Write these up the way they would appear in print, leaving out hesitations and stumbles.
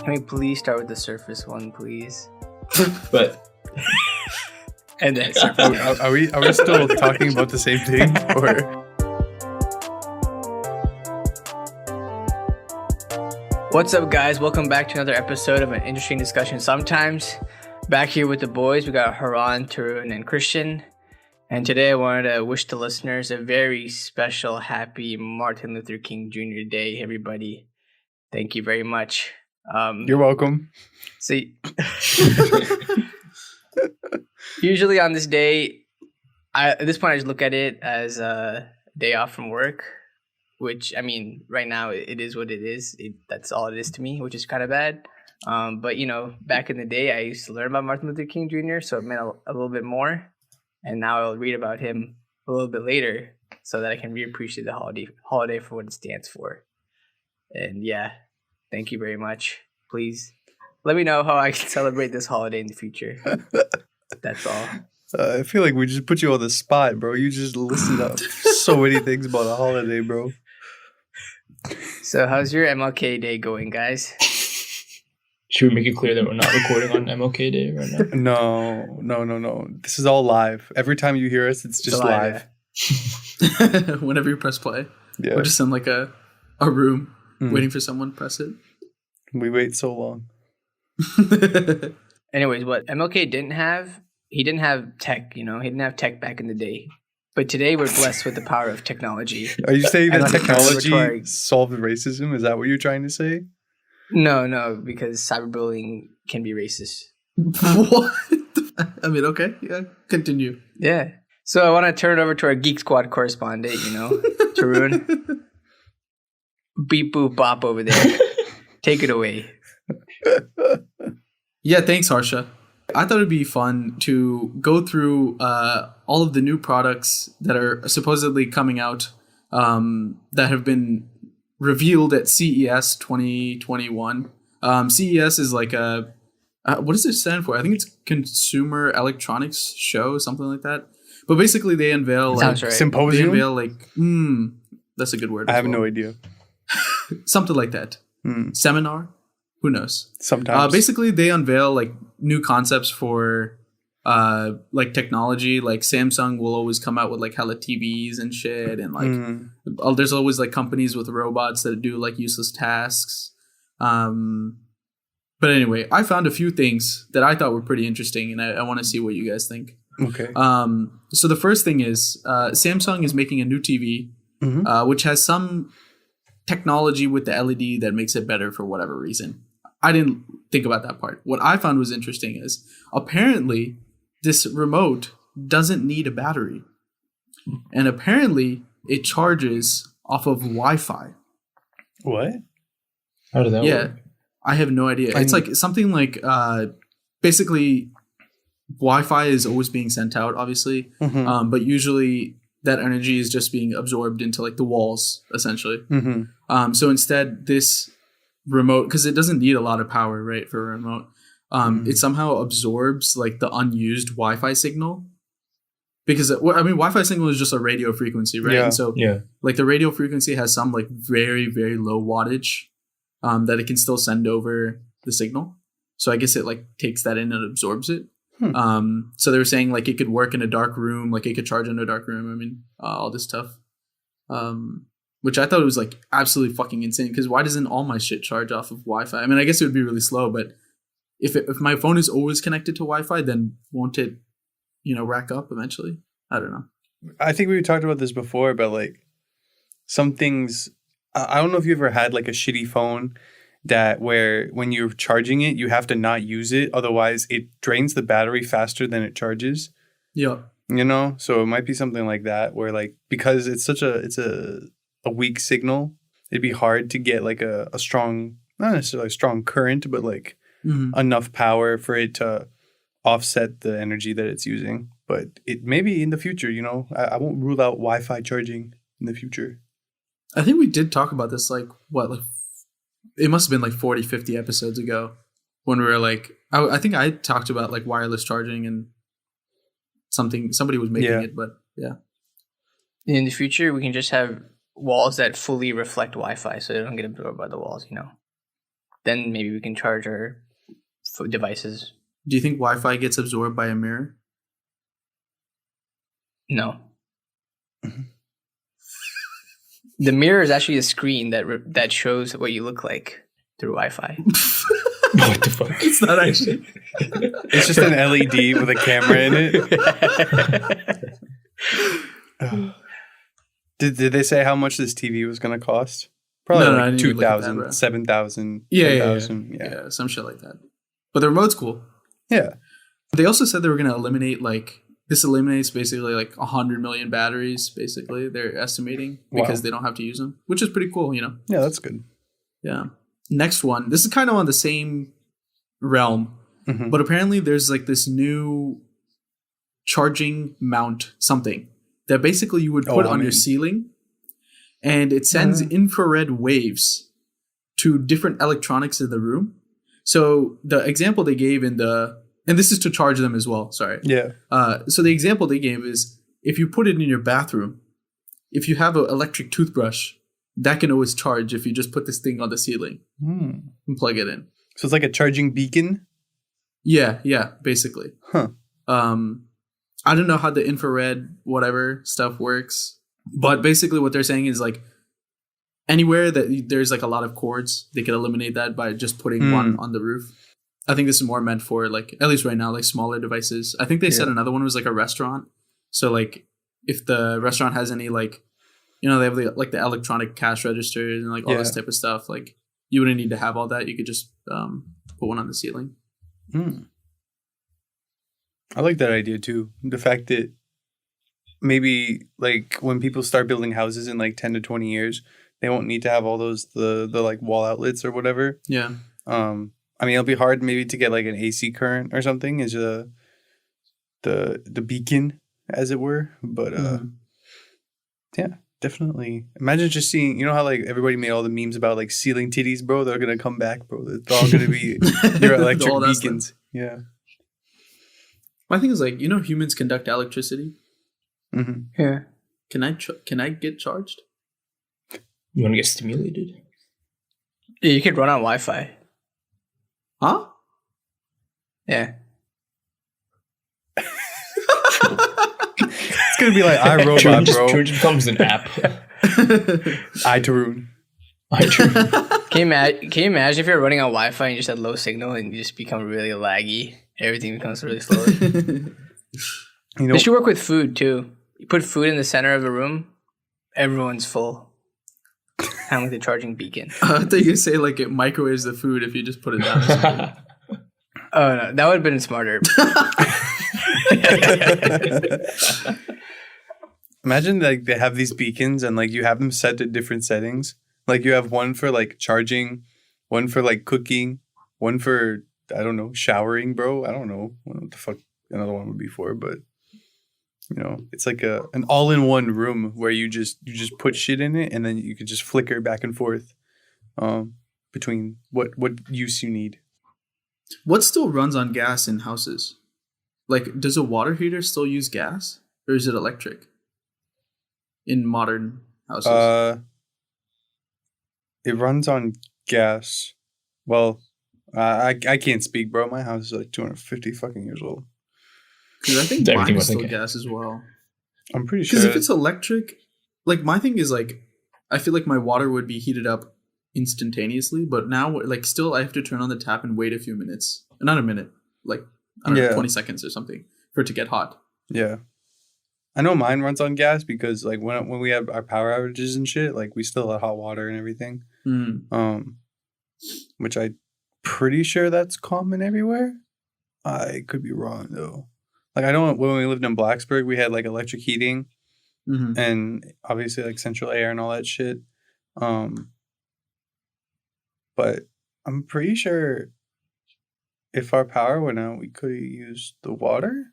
Can we please start with the Surface one, please? But And then Surface. Are we still talking about the same thing? Or What's up, guys? Welcome back to another episode of An Interesting Discussion Sometimes. Back here with the boys, we got Haran, Tarun, and Christian. And today I wanted to wish the listeners a very special, happy Martin Luther King Jr. Day, everybody. Thank you very much. you're welcome. See, usually on this day, at this point I just look at it as a day off from work, which, I mean, right now it is what it is. That's all it is to me, which is kind of bad. But, you know, back in the day, I used to learn about Martin Luther King Jr., so it meant a little bit more. And now I'll read about him a little bit later so that I can reappreciate the holiday for what it stands for. And yeah, thank you very much. Please let me know how I can celebrate this holiday in the future. That's all. I feel like we just put you on the spot, bro. You just listed up so many things about a holiday, bro. So how's your MLK Day going, guys? should we make it clear that we're not recording on MLK Day right now? No. This is all live. Every time you hear us, it's just live. Whenever you press play. Yeah. We're just in like a room waiting for someone to press it. We wait so long. Anyways, what MLK didn't have, he didn't have tech, you know? He didn't have tech back in the day. But today we're blessed with the power of technology. Are you saying And that like technology solved racism? Is that what you're trying to say? No, because cyberbullying can be racist. What? I mean, okay. Yeah, continue. Yeah. So I want to turn it over to our Geek Squad correspondent, you know, Tarun. Beep boop bop over there. Take it away. Yeah, thanks, Harsha. I thought it'd be fun to go through all of the new products that are supposedly coming out that have been revealed at CES 2021. CES is like a what does it stand for? I think it's Consumer Electronics Show, something like that. But basically, they unveil like right. Symposium? They unveil like that's a good word. I have no idea. Something like that. Seminar. Who knows? Sometimes. Basically, they unveil like new concepts for like technology. Like Samsung will always come out with like hella TVs and shit, and like there's always like companies with robots that do like useless tasks. But anyway, I found a few things that I thought were pretty interesting, and I want to see what you guys think. Okay. So the first thing is Samsung is making a new TV, which has some technology with the LED that makes it better for whatever reason. I didn't think about that part. What I found was interesting is apparently this remote doesn't need a battery. And apparently it charges off of Wi-Fi. What? How did that work? I have no idea. It's like something like basically Wi-Fi is always being sent out, obviously. But usually that energy is just being absorbed into like the walls, essentially. So instead, this remote, because it doesn't need a lot of power, right, for a remote, it somehow absorbs like the unused Wi-Fi signal. Because I mean, Wi-Fi signal is just a radio frequency, right? Yeah. And so, like the radio frequency has some like very, very low wattage that it can still send over the signal. So I guess it like takes that in and absorbs it. So they were saying like it could work in a dark room, like it could charge in a dark room. I mean, all this stuff, which I thought was like absolutely fucking insane. Because why doesn't all my shit charge off of Wi-Fi? I mean, I guess it would be really slow, but if my phone is always connected to Wi-Fi, then won't it, rack up eventually? I don't know. I think we talked about this before, but like some things. I don't know if you ever had like a shitty phone that where when you're charging it, you have to not use it. Otherwise, it drains the battery faster than it charges. Yeah. So it might be something like that where like, because it's a weak signal, it'd be hard to get like a strong, not necessarily a strong current, but like enough power for it to offset the energy that it's using. But it maybe in the future, I won't rule out Wi-Fi charging in the future. I think we did talk about this like it must have been like 40, 50 episodes ago when we were like, I think I talked about like wireless charging and somebody was making it, but yeah. In the future, we can just have walls that fully reflect Wi-Fi so they don't get absorbed by the walls, then maybe we can charge our devices. Do you think Wi-Fi gets absorbed by a mirror? No. The mirror is actually a screen that shows what you look like through Wi-Fi. What the fuck? It's not actually. It's just an LED with a camera in it. Did they say how much this TV was going to cost? Probably No, I like didn't even look at that, 2,000, bro. 7,000, Yeah, 10,000. Yeah, some shit like that. But the remote's cool. Yeah. They also said they were going to eliminate this eliminates basically like 100 million batteries. Basically, they're estimating because they don't have to use them, which is pretty cool. Yeah, that's good. Yeah. Next one. This is kind of on the same realm, Mhm. but apparently there's like this new charging mount something that basically you would put on your ceiling, and it sends infrared waves to different electronics in the room. So the example they gave and this is to charge them as well. Sorry. Yeah. So the example they gave is if you put it in your bathroom, if you have an electric toothbrush, that can always charge if you just put this thing on the ceiling and plug it in. So it's like a charging beacon? Yeah, basically. Huh. I don't know how the infrared whatever stuff works, but basically what they're saying is like anywhere that there's like a lot of cords, they could eliminate that by just putting one on the roof. I think this is more meant for like, at least right now, like smaller devices. I think they said another one was like a restaurant. So like if the restaurant has any like, they have the electronic cash registers and like all this type of stuff, like you wouldn't need to have all that. You could just put one on the ceiling. I like that idea too. The fact that maybe like when people start building houses in like 10 to 20 years, they won't need to have all those the like wall outlets or whatever. Yeah. I mean, it'll be hard maybe to get like an AC current or something as the beacon, as it were. But yeah, definitely. Imagine just seeing, how like everybody made all the memes about like ceiling titties, bro. They're gonna come back, bro. It's all gonna be your electric All that beacons. Yeah. My thing is like, humans conduct electricity. Mm-hmm. Yeah. Can I get charged? You want to get stimulated? Yeah, you could run on Wi-Fi. Huh? Yeah. It's gonna be like iRobot, bro. Trojan becomes an app. iTarun. Can you imagine if you're running on Wi-Fi and you just had low signal and you just become really laggy? Everything becomes really slow. This should work with food too. You put food in the center of the room, everyone's full. Kind of like the charging beacon. I thought you could say like it microwaves the food if you just put it down. Oh no, that would have been smarter. Imagine like they have these beacons and like you have them set to different settings. Like you have one for like charging, one for like cooking, one for I don't know, showering, bro. I don't know what the fuck another one would be for, but it's like an all-in-one room where you just put shit in it and then you could just flicker back and forth between what use you need. What still runs on gas in houses? Like, does a water heater still use gas or is it electric in modern houses? It runs on gas. Well, I can't speak, bro. My house is like 250 fucking years old. Because I think Everything mine is was still thinking. gas as well. I'm pretty sure. Because if it's electric, like my thing is like, I feel like my water would be heated up instantaneously, but now like still I have to turn on the tap and wait a few minutes. Not a minute, like I don't know, 20 seconds or something for it to get hot. Yeah. I know mine runs on gas because like when we have our power outages and shit, like we still have hot water and everything. Which I'm pretty sure that's common everywhere. I could be wrong though. Like I know when we lived in Blacksburg, we had like electric heating and obviously like central air and all that shit. But I'm pretty sure if our power went out, we could use the water.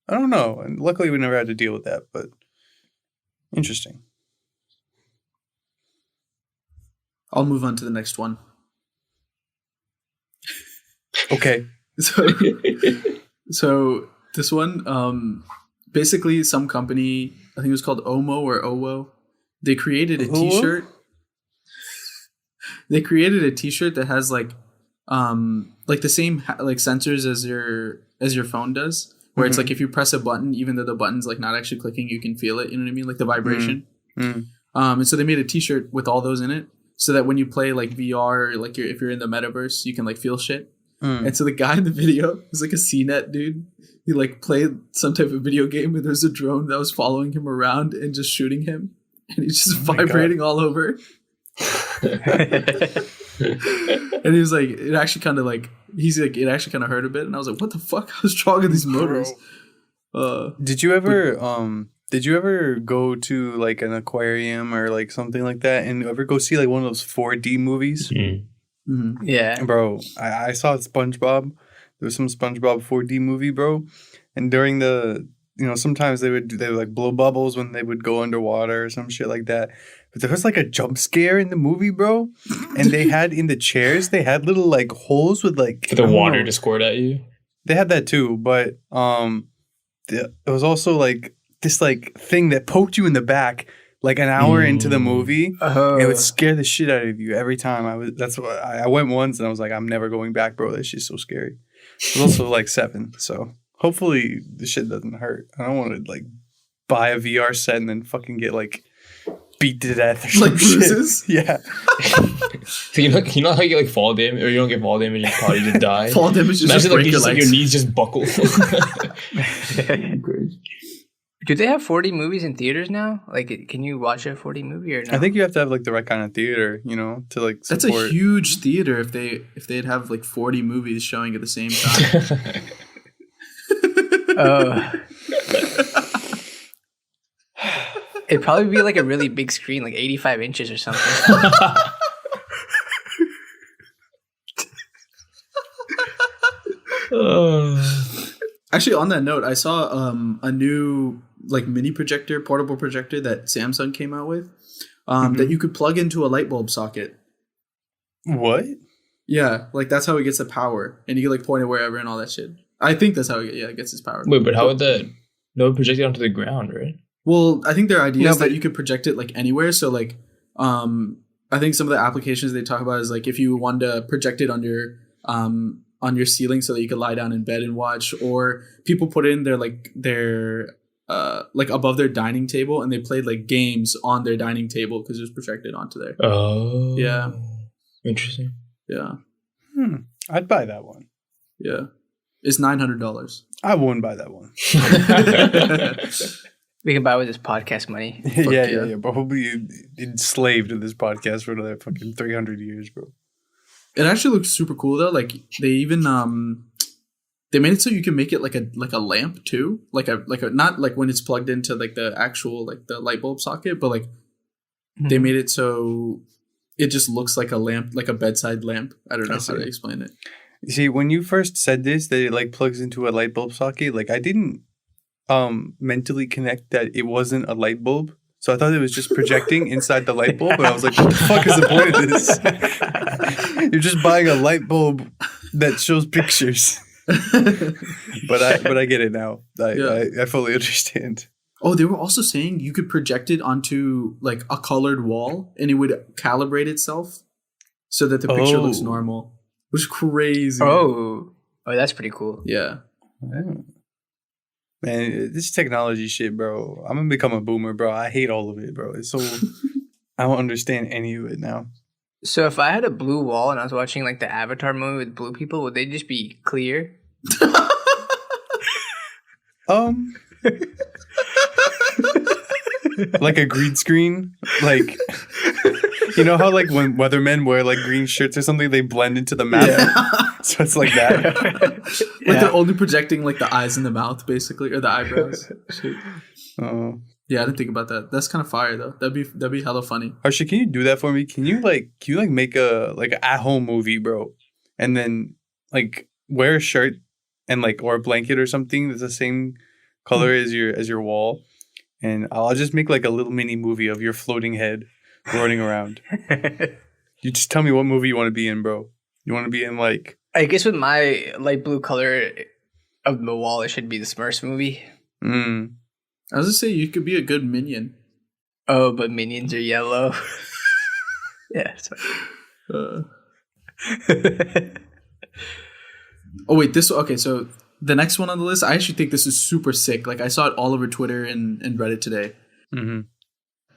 I don't know. And luckily we never had to deal with that, but interesting. I'll move on to the next one. Okay. So this one, basically some company, I think it was called Omo or Owo. They created a t-shirt. They created a t-shirt that has like like the same like sensors as your phone does, where it's like if you press a button, even though the button's like not actually clicking, you can feel it. You know what I mean? Like the vibration. And so they made a T-shirt with all those in it, so that when you play like VR, or like if you're in the metaverse, you can like feel shit. And so the guy in the video was like a CNET dude. He like played some type of video game, and there's a drone that was following him around and just shooting him, and he's just vibrating all over. And he was like, it actually kind of like, he's like, it actually kind of hurt a bit, and I was like, what the fuck? How strong are these motors? Did you ever go to like an aquarium or like something like that, and ever go see like one of those 4D movies? Yeah, bro. I saw SpongeBob. There was some SpongeBob 4D movie, bro. And during the, sometimes they would like blow bubbles when they would go underwater or some shit like that. But there was like a jump scare in the movie, bro. And they had in the chairs, they had little like holes with like for the water to squirt at you. They had that too, but it was also like this like thing that poked you in the back like an hour into the movie. It would scare the shit out of you every time. That's why I went once and I was like, I'm never going back, bro. That shit's so scary. It was also like 7, so hopefully the shit doesn't hurt. I don't want to like buy a VR set and then fucking get like beat to death or some like bruises. Shit. Yeah. So you know how you get like fall damage, or you don't get fall damage, you probably just die. Fall damage is imagine just break your legs. Like your knees just buckle. Do they have 4D movies in theaters now? Like, can you watch a 4D movie or no? I think you have to have like the right kind of theater, to like support. That's a huge theater if they'd have like 40 movies showing at the same time. It'd probably be like a really big screen, like 85 inches or something. Actually, on that note, I saw a new like mini projector, portable projector that Samsung came out with that you could plug into a light bulb socket. What? Yeah, like that's how it gets the power, and you can like point it wherever and all that shit. I think that's how it gets its power. Wait, but how would that? No, project it onto the ground, right? Well, I think their idea is that you could project it like anywhere. So like, I think some of the applications they talk about is like if you wanted to project it on your ceiling so that you could lie down in bed and watch, or people put it in their like above their dining table and they played like games on their dining table because it was projected onto there. Oh, yeah, interesting. Yeah, I'd buy that one. Yeah, it's $900. I wouldn't buy that one. We can buy with this podcast money. Yeah. Probably enslaved to this podcast for another fucking 300 years, bro. It actually looks super cool though. Like they even they made it so you can make it like a lamp too. Like a not like when it's plugged into like the actual like the light bulb socket, but like they made it so it just looks like a lamp, like a bedside lamp. I don't know how to explain it. You see, when you first said this, that it like plugs into a light bulb socket, like I didn't mentally connect that it wasn't a light bulb. So I thought it was just projecting inside the light bulb, and I was like, what the fuck is the point of this? You're just buying a light bulb that shows pictures. But I get it now. I fully understand. Oh, they were also saying you could project it onto like a colored wall and it would calibrate itself so that the picture looks normal. Which is crazy. Oh, that's pretty cool. Yeah. Man, this technology shit, bro. I'm gonna become a boomer, bro. I hate all of it, bro. It's so I don't understand any of it now. So if I had a blue wall and I was watching like the Avatar movie with blue people, would they just be clear? Like a green screen, like you know how like when weathermen wear like green shirts or something, they blend into the map. Yeah. So it's like that. Like they're only projecting like the eyes and the mouth, basically, or the eyebrows. Yeah, I didn't think about that. That's kind of fire though. That'd be hella funny. Harsha, can you do that for me? Can you make a like an at-home movie, bro? And then like wear a shirt and like or a blanket or something that's the same color as your wall, and I'll just make like a little mini movie of your floating head running around. You just tell me what movie you want to be in, bro. You want to be in like... I guess with my light blue color of the wall, it should be the Smurfs movie. I was gonna say you could be a good minion. Oh, but minions are yellow. Yeah, that's fine. Oh wait, this okay. So the next one on the list, I actually think this is super sick. Like I saw it all over Twitter and Reddit today. Mm-hmm.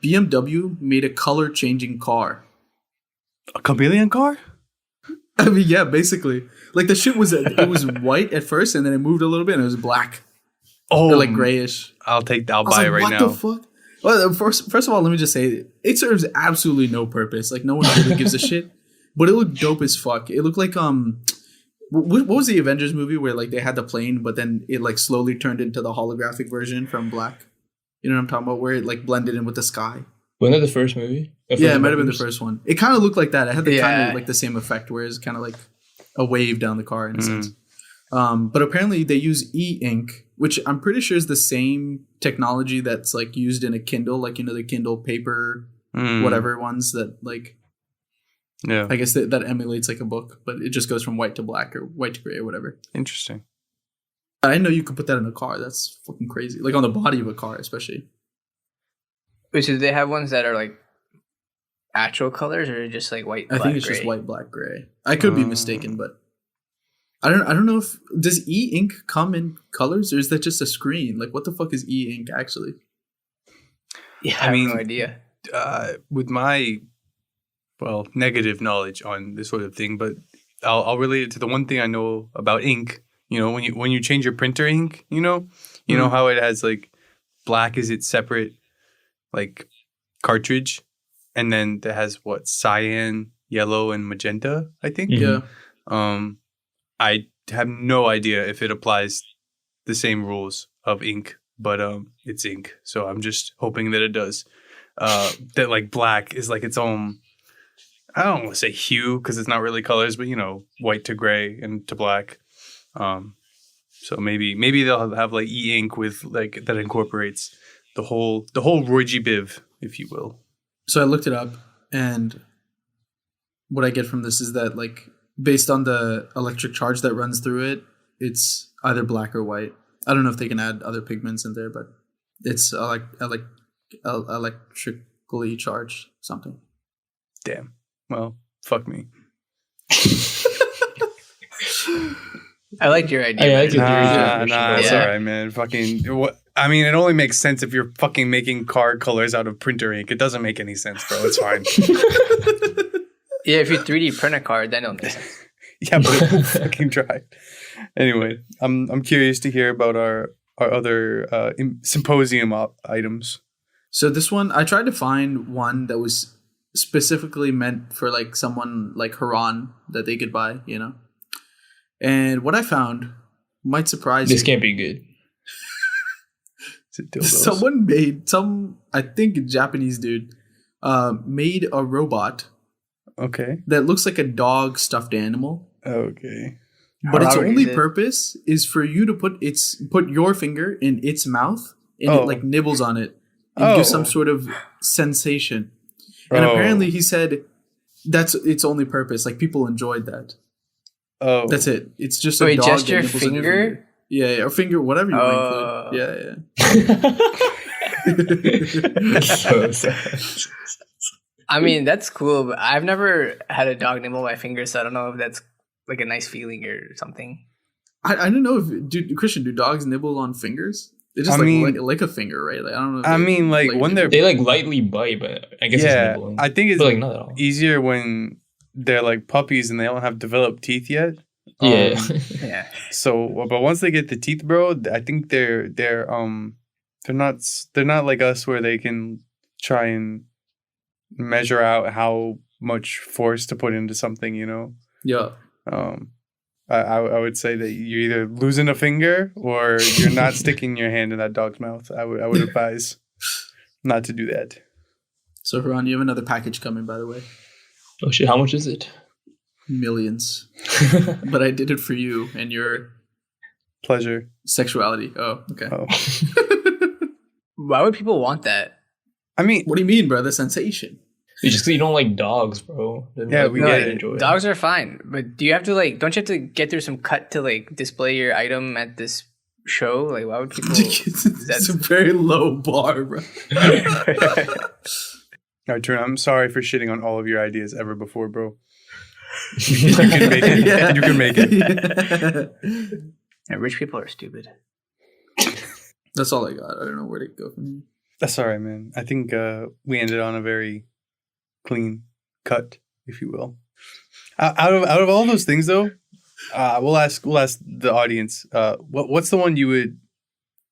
BMW made a color changing car. A chameleon car? I mean, yeah, basically. Like the shit was it was white at first, and then it moved a little bit, and it was black. Oh, Or like grayish. I'll I was buy like, it right what now. the fuck? Well, first of all, let me just say it serves absolutely no purpose. Like no one really gives a shit. But it looked dope as fuck. It looked like what was the Avengers movie where like they had the plane, but then it like slowly turned into the holographic version from Black. You know what I'm talking about? Where it like blended in with the sky. Wasn't that the first movie? Yeah, it might have been the first one. It kind of looked like that. It had the kind Yeah. of like the same effect, where it's kind of like a wave down the car in a sense. But apparently they use e-ink, which I'm pretty sure is the same technology that's like used in a Kindle, like the Kindle paper, whatever ones that like. Yeah, I guess that emulates like a book, but it just goes from white to black or white to gray or whatever. interesting. I know you could put that in a car. That's fucking crazy. Like on the body of a car, especially. Wait, so do they have ones that are like actual colors or just like white? I think it's just white, black, gray. I could be mistaken, but I don't know if does e-ink come in colors or is that just a screen? Like what the fuck is e-ink actually? Yeah, I I mean, have no idea. With my negative knowledge on this sort of thing, but I'll relate it to the one thing I know about ink. You know, when you change your printer ink, you know how it has like black is its separate like cartridge, and then it has what cyan, yellow, and magenta. I think. Mhm. Yeah. I have no idea if it applies the same rules of ink, but it's ink, so I'm just hoping that it does. That like black is like its own. I don't want to say hue because it's not really colors, but white to gray and to black. So maybe they'll have like e-ink with like that incorporates the whole Roy G. Biv, if you will. So I looked it up, and what I get from this is that like based on the electric charge that runs through it, it's either black or white. I don't know if they can add other pigments in there, but it's electrically charged something. Damn. Well, fuck me. I liked your idea. I like man. it. Nah, it's Yeah. all right, man. Fucking. I mean, it only makes sense if you're fucking making car colors out of printer ink. It doesn't make any sense, bro. It's fine. Yeah, if you 3D print a card, then it'll make sense. Yeah, but it will fucking dry. Anyway, I'm curious to hear about our other symposium items. So this one, I tried to find one that was specifically meant for like someone like Haran that they could buy, And what I found might surprise This you. can't be good. Is it dildos? Someone made I think a Japanese dude, made a robot Okay. that looks like a dog stuffed animal. Okay. But its How only is it? purpose is for you to put your finger in its mouth and Oh. it like nibbles on it and gives some Oh. sort of sensation. And apparently he said that's its only purpose. Like people enjoyed that. Oh. That's it. It's just a Wait, dog just that your nibbles on finger? Yeah, or finger, whatever you Oh. want to include. Yeah. So sad. I mean, that's cool, but I've never had a dog nibble my finger, so I don't know if that's like a nice feeling or something. I don't know if Christian, do dogs nibble on fingers? They just I mean- lick a finger, right? Like I don't know. If I they mean, like when they're They like lightly bite, but I guess it's nibbling. I think it's But like not at all. easier when they're like puppies and they don't have developed teeth yet. Yeah. Yeah. So, but once they get the teeth, bro, I think they're not like us where they can try and measure out how much force to put into something. Yeah. I would say that you're either losing a finger or you're not sticking your hand in that dog's mouth. I would advise not to do that. So Haran, you have another package coming, by the way. Oh shit! How much is it? Millions. But I did it for you and your Pleasure. sexuality. Oh, okay. Oh. Why would people want that? I mean, What do you mean, bro? The sensation. It's just 'cause you don't like dogs, bro. Then Yeah, like, we why get it. enjoy Dogs are fine, but do you have to don't you have to get through some cut to like display your item at this show? Like, why would people? It's a very low bar, bro. Artur, I'm sorry for shitting on all of your ideas ever before, bro. You can make it. Yeah. You can make it. Yeah, rich people are stupid. That's all I got. I don't know where to go from here. That's all right, man. I think we ended on a very clean cut, if you will. Out of all those things, though, we'll ask the audience. What's the one you would,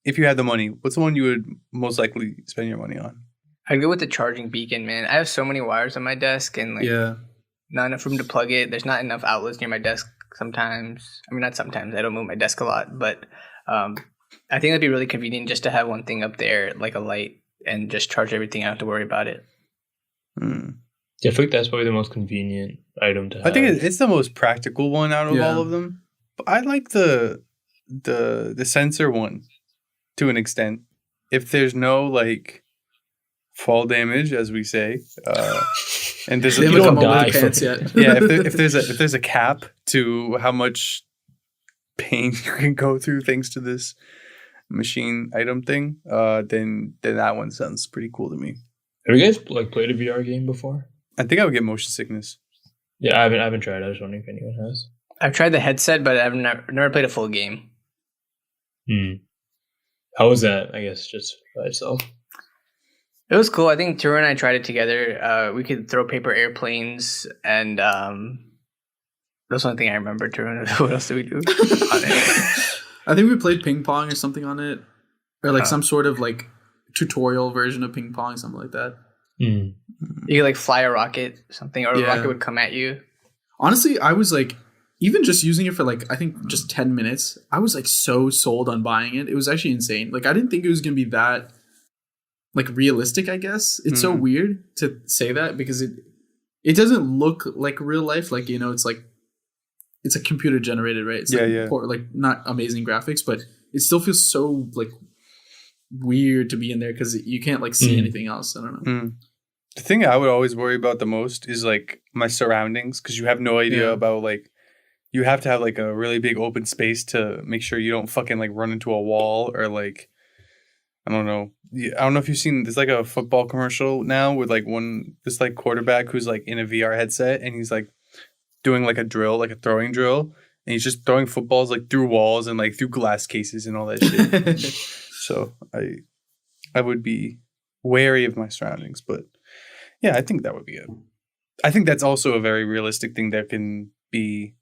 if you had the money? What's the one you would most likely spend your money on? I'd go with the charging beacon, man. I have so many wires on my desk, and not enough room to plug it. There's not enough outlets near my desk sometimes. I mean, not sometimes. I don't move my desk a lot, but I think it'd be really convenient just to have one thing up there, like a light, and just charge everything. I don't have to worry about it. Yeah, I feel like that's probably the most convenient item to have. I think it's the most practical one out of all of them. But I like the sensor one to an extent. If there's no like fall damage, as we say, and there's They You haven't don't come up die with pants yet. yeah, if there's a cap to how much pain you can go through thanks to this machine item thing, then that one sounds pretty cool to me. Have you guys like played a VR game before? I think I would get motion sickness. Yeah, I haven't tried. I was wondering if anyone has. I've tried the headset, but I've never played a full game. How was that? I guess just by itself. It was cool. I think Turo and I tried it together. We could throw paper airplanes, and that's one thing I remember. Turo, what else did we do on it? I think we played ping pong or something on it, or like some sort of like tutorial version of ping pong, something like that. You could like fly a rocket, something, or a rocket would come at you. Honestly, I was like, even just using it for like, I think just 10 minutes, I was like so sold on buying it. It was actually insane. Like, I didn't think it was going to be that like realistic, I guess. It's so weird to say that because it doesn't look like real life. Like, you know, it's like, it's a computer generated, right? It's like not amazing graphics, but it still feels so like weird to be in there because you can't like see anything else. I don't know. The thing I would always worry about the most is like my surroundings, because you have no idea about like, you have to have like a really big open space to make sure you don't fucking like run into a wall or like, I don't know. I don't know if you've seen, there's like a football commercial now with like this like quarterback who's like in a VR headset and he's like doing like a drill, like a throwing drill. And he's just throwing footballs like through walls and like through glass cases and all that shit. So I would be wary of my surroundings, but yeah, I think that would be I think that's also a very realistic thing that can be,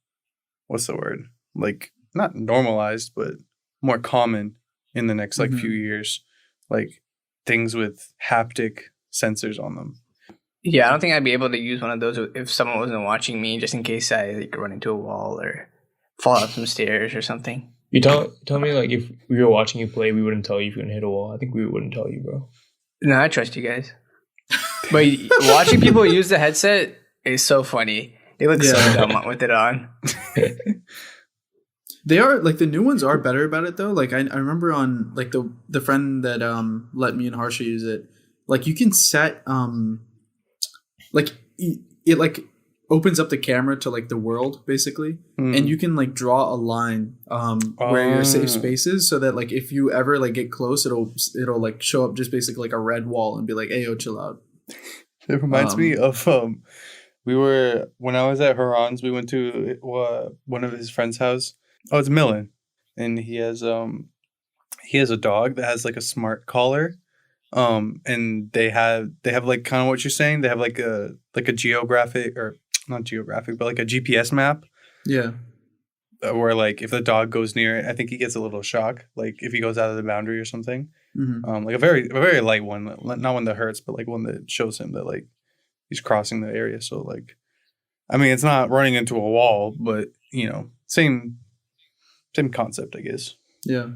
what's the word? Like not normalized, but more common in the next like few years. Like things with haptic sensors on them. Yeah, I don't think I'd be able to use one of those if someone wasn't watching me, just in case I like run into a wall or fall up some stairs or something. You tell me like if we were watching you play, we wouldn't tell you if you're gonna hit a wall. I think we wouldn't tell you, bro. No, I trust you guys. But watching people use the headset is so funny. They look so dumb with it on. They are like the new ones are better about it though. Like I remember on like the friend that let me and Harsha use it. Like you can set like it like opens up the camera to like the world basically, and you can like draw a line where your safe space is, so that like if you ever like get close, it'll like show up just basically like a red wall and be like, "Hey, yo, chill out." It reminds me of when I was at Haran's, we went to one of his friend's house. Oh, it's Millen, and he has a dog that has like a smart collar, and they have like kind of what you're saying. They have like a geographic, or not geographic, but like a GPS map. Yeah. Where like if the dog goes near it, I think he gets a little shock, like if he goes out of the boundary or something. Like a very light one, not one that hurts, but like one that shows him that like he's crossing the area. So like, I mean, it's not running into a wall, but you know, same concept, I guess. Yeah,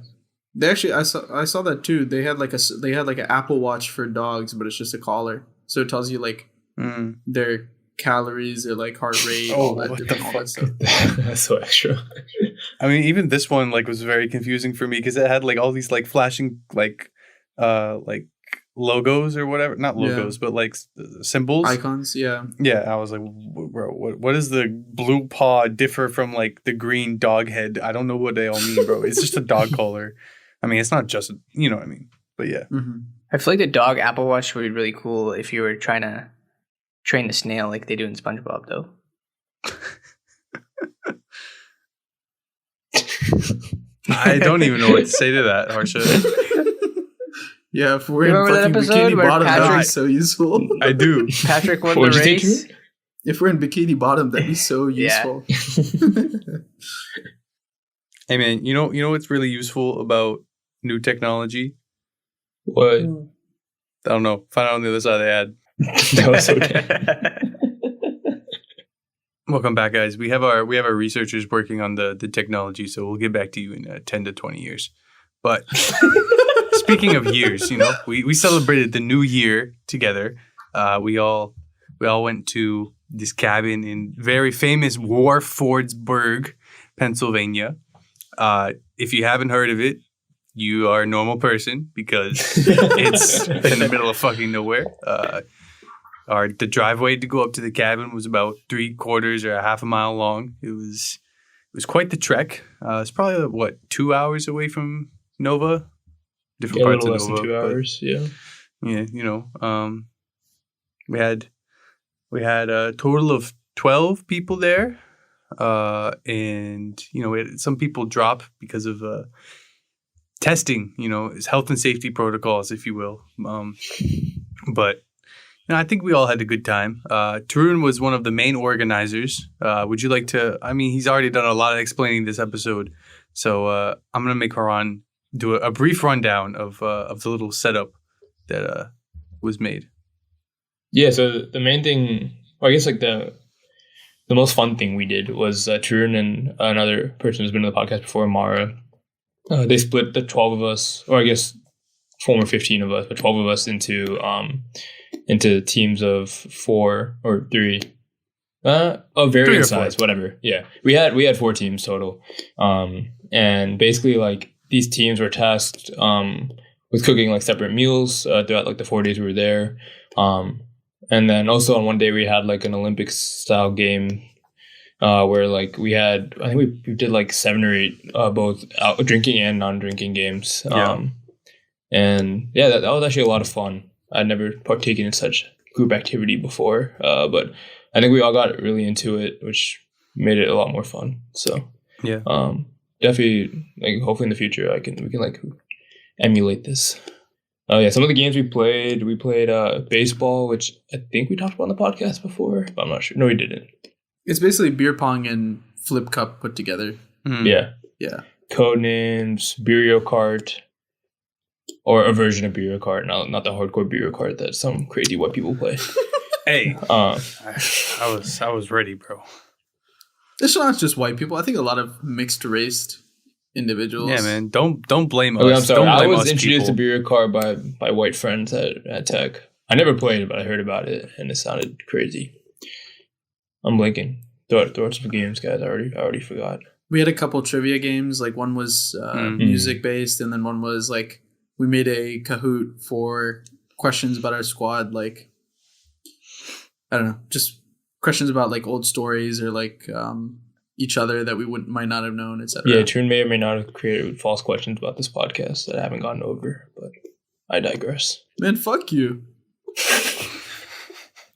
they actually I saw that too. They had like an Apple Watch for dogs, but it's just a collar, so it tells you like their calories, their like heart rate, all that stuff. That's so extra. I mean, even this one like was very confusing for me because it had like all these like flashing like logos or whatever, not logos, but like symbols, icons. Yeah. I was like, bro, what does the blue paw differ from like the green dog head? I don't know what they all mean, bro. It's just a dog collar. I mean, it's not just, you know what I mean, but yeah. I feel like the dog Apple Watch would be really cool if you were trying to train the snail like they do in SpongeBob, though. I don't even know what to say to that, Harsha. Yeah, if we're You in remember that fucking episode Bikini where Bottom, that'd be Patrick- so useful. I do. Patrick won What'd the you say, race. Drew? If we're in Bikini Bottom, that'd be so Yeah. useful. Hey man, you know what's really useful about new technology? What? I don't know. Find out on the other side of the ad. That was so good. Welcome back, guys. We have our researchers working on the technology, so we'll get back to you in 10 to 20 years. But speaking of years, we celebrated the new year together. We all went to this cabin in very famous Warfordsburg, Pennsylvania. If you haven't heard of it, you are a normal person because it's in the middle of fucking nowhere. The driveway to go up to the cabin was about 3/4 or a half a mile long. It was quite the trek. It's probably 2 hours away from Nova, different Yeah, a parts little of less Nova. than 2 but hours. Yeah. yeah, we had a total of 12 people there, and we had some people drop because of testing. It's health and safety protocols, if you will. But I think we all had a good time. Tarun was one of the main organizers. Would you like to? I mean, he's already done a lot of explaining this episode, so I'm gonna make Haran do a brief rundown of the little setup that was made. Yeah, so the main thing, I guess like the most fun thing we did was Tarun and another person who's been on the podcast before, Mara. They split the 12 of us, or I guess former 15 of us, but 12 of us into teams of 4 or 3, of varying size, whatever. Yeah, we had 4 teams total, and basically like these teams were tasked with cooking like separate meals throughout like the 4 days we were there. And then also on one day we had like an Olympics style game where like I think we did like 7 or 8 both out drinking and non-drinking games. Yeah. And yeah, that was actually a lot of fun. I'd never partaken in such group activity before, but I think we all got really into it, which made it a lot more fun. So Yeah. Definitely like hopefully in the future we can like emulate this. Some of the games we played baseball, which I think we talked about on the podcast before, but I'm not sure. No, we didn't. It's basically beer pong and flip cup put together. Mhm. Yeah. Yeah. Codenames, Bureau Kart, or a version of Bureau Kart, not the hardcore Bureau Kart that some crazy white people play. Hey, Uh, I was ready, bro. It's not just white people. I think a lot of mixed raced individuals. Yeah, man. Don't blame us. okay, I'm sorry. Don't I blame was us, introduced to people. Bureau Kart by white friends at Tech. I never played it, but I heard about it, and it sounded crazy. I'm blinking. Throw out some games, guys. I already forgot. We had a couple trivia games. Like one was music based, and then one was like we made a Kahoot for questions about our squad. Like I don't know, just questions about like old stories or like each other that we might not have known, etc. Yeah, Trun may or may not have created false questions about this podcast that I haven't gotten over, but I digress. Man, fuck you.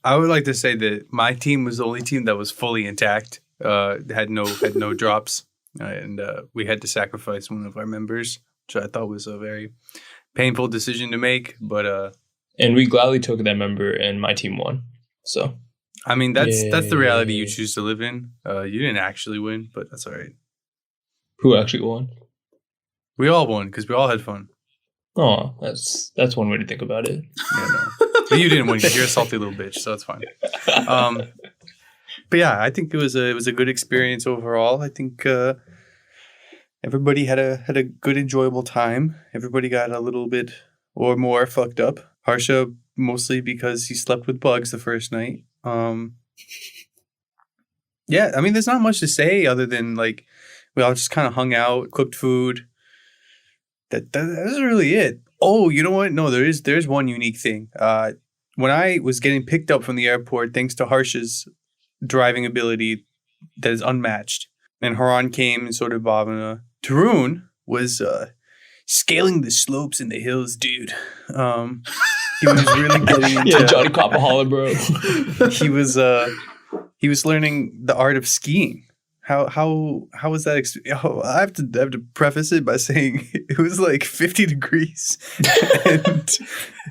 I would like to say that my team was the only team that was fully intact. Had no drops, and we had to sacrifice one of our members, which I thought was a very painful decision to make. But And we gladly took that member, and my team won. So I mean, that's the reality you Yay. choose to live in. You didn't actually win, but that's all right. who actually won? We all won because we all had fun. Oh, that's one way to think about it. Yeah, no. But you didn't win because you're a salty little bitch, so that's fine. But yeah, I think it was a good experience overall. I think everybody had a good, enjoyable time. Everybody got a little bit or more fucked up. Harsha mostly because he slept with bugs the first night. Yeah, I mean, there's not much to say other than like we all just kind of hung out, cooked food. That's really it. Oh, you know what? No, there's one unique thing. When I was getting picked up from the airport, thanks to Harsha's driving ability that is unmatched, and Haran came and sort of Bhavana, Tarun was scaling the slopes and the hills, dude. He was really getting into Yeah, Johnny Copperholler, bro. he he was learning the art of skiing. How was that? I have to preface it by saying it was like 50 degrees and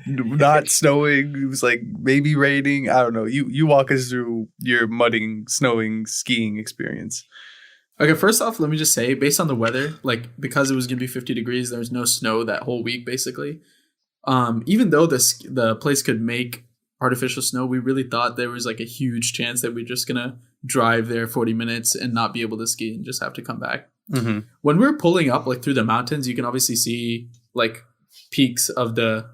not snowing. It was like maybe raining. I don't know. You walk us through your mudding, snowing, skiing experience. Okay, first off, let me just say, based on the weather, like because it was gonna be 50 degrees, there was no snow that whole week, basically. Even though the place could make artificial snow, we really thought there was like a huge chance that we're just gonna drive there 40 minutes and not be able to ski and just have to come back. Mm-hmm. When we were pulling up like through the mountains, you can obviously see like peaks of the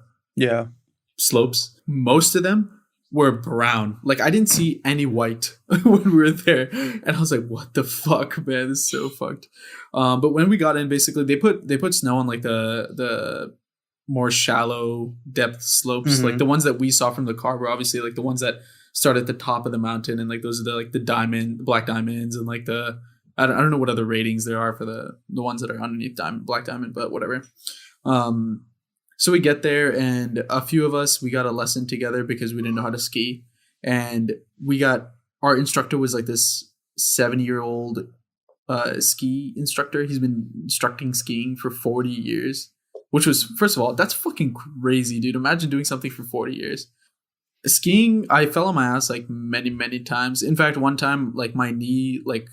slopes. Most of them were brown. Like I didn't see any white when we were there, and I was like, "What the fuck, man? This is so fucked." But when we got in, basically they put snow on like the more shallow depth slopes, like the ones that we saw from the car were obviously like the ones that start at the top of the mountain, and like those are the black diamonds, and like I don't know what other ratings there are for the ones that are underneath black diamond, but whatever. So we get there, and a few of us, we got a lesson together because we didn't know how to ski, and our instructor was like this 70-year-old ski instructor. He's been instructing skiing for 40 years, which was, first of all, that's fucking crazy, dude. Imagine doing something for 40 years. Skiing, I fell on my ass like many, many times. In fact, one time, like my knee, like,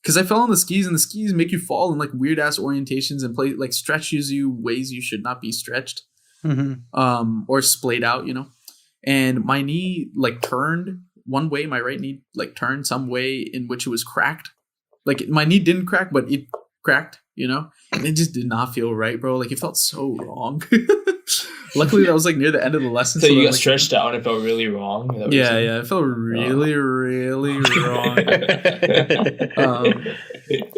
because I fell on the skis, and the skis make you fall in like weird ass orientations and like stretches you ways you should not be stretched, or splayed out, you know. And my knee like turned one way. My right knee like turned some way in which it was cracked. Like my knee didn't crack, but it cracked, you know. And it just did not feel right, bro. Like it felt so wrong. Luckily, that was like near the end of the lesson. So you got like, stretched out and it felt really wrong? Yeah, it felt really, really wrong.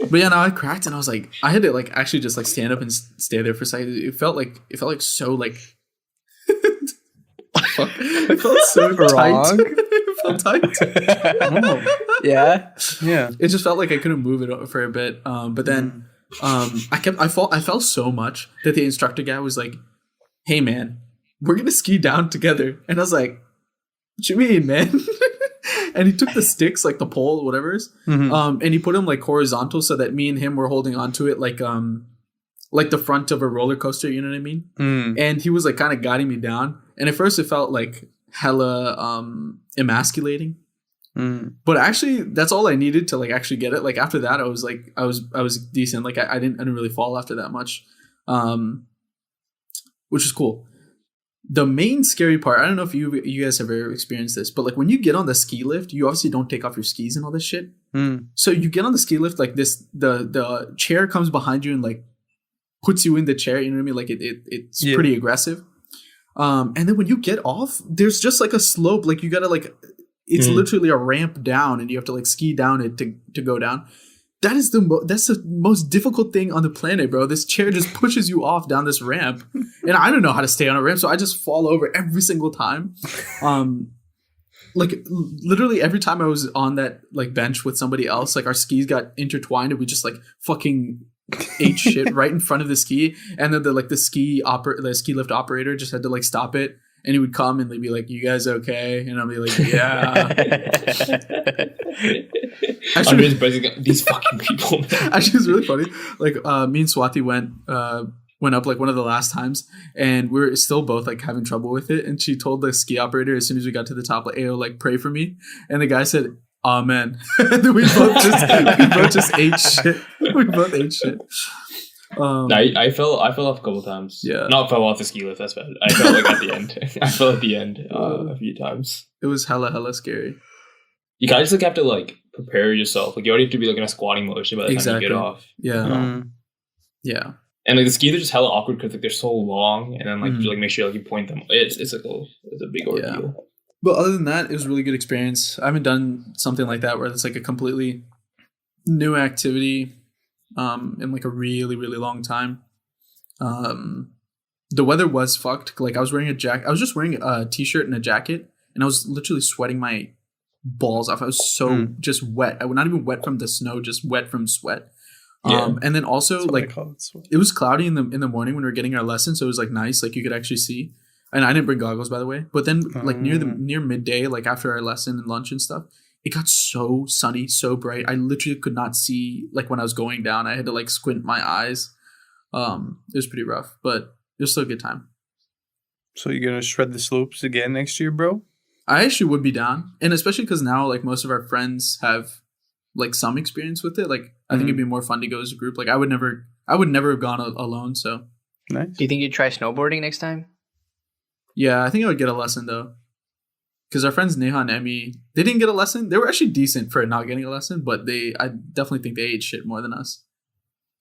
But yeah, no, I cracked, and I was like, I had to like actually just like stand up and stay there for a second. It felt like so like it felt so wrong. It felt tight. Yeah. It just felt like I couldn't move it for a bit. But then I felt so much that the instructor guy was like, "Hey man, we're gonna ski down together." And I was like, "What you mean, man?" And he took the sticks, like the pole, whatever it is, and he put them like horizontal so that me and him were holding onto it like the front of a roller coaster, you know what I mean? And he was like kind of guiding me down. And at first it felt like hella emasculating. But actually that's all I needed to like actually get it. Like after that I was decent. Like I didn't really fall after that much. Which is cool. The main scary part, I don't know if you guys have ever experienced this, but like when you get on the ski lift, you obviously don't take off your skis and all this shit. So you get on the ski lift like this, the chair comes behind you and like puts you in the chair, you know what I mean? Like it's pretty aggressive. And then when you get off, there's just like a slope, like you gotta like, it's literally a ramp down, and you have to like ski down it to go down. That's the most difficult thing on the planet, bro. This chair just pushes you off down this ramp, and I don't know how to stay on a ramp, so I just fall over every single time. Like literally every time I was on that like bench with somebody else, like our skis got intertwined, and we just like fucking ate shit right in front of the ski, and then the ski lift operator just had to like stop it. And he would come and they'd be like, "You guys okay?" And I'll be like, "Yeah." Actually, these fucking people. Man. Actually, it's really funny. Like, me and Swati went up like one of the last times, and we were still both like having trouble with it. And she told the ski operator as soon as we got to the top, like, "Ayo, like pray for me." And the guy said, "Amen." And then we both just ate shit. We both ate shit. I fell off a couple times. Yeah, not fell off the ski lift. That's bad. I fell like at the end. I fell at the end a few times. It was hella scary. You kind of just like have to like prepare yourself. Like you already have to be like in a squatting motion by the time you get off. Yeah, yeah. And like the skis are just hella awkward because like they're so long, and then like you like make sure like you point them. It's like it's a big ordeal. Yeah. But other than that, it was a really good experience. I haven't done something like that where it's like a completely new activity. In like a really, really long time. The weather was fucked. Like I was wearing a jacket. I was just wearing a t-shirt and a jacket, and I was literally sweating my balls off. I was so just wet. I was not even wet from the snow, just wet from sweat. And then also like it was cloudy in the morning when we were getting our lesson, so it was like nice, like you could actually see. And I didn't bring goggles, by the way. But then like near midday, like after our lesson and lunch and stuff, it got so sunny, so bright. I literally could not see, like, when I was going down. I had to, like, squint my eyes. It was pretty rough, but it was still a good time. So you're gonna shred the slopes again next year, bro? I actually would be down, and especially because now, like, most of our friends have, like, some experience with it. Like, I think it'd be more fun to go as a group. Like, I would never have gone alone. So Nice. Do you think you'd try snowboarding next time? yeah, I think I would get a lesson though, because our friends Neha and Emmy, they didn't get a lesson. They were actually decent for not getting a lesson, but I definitely think they ate shit more than us.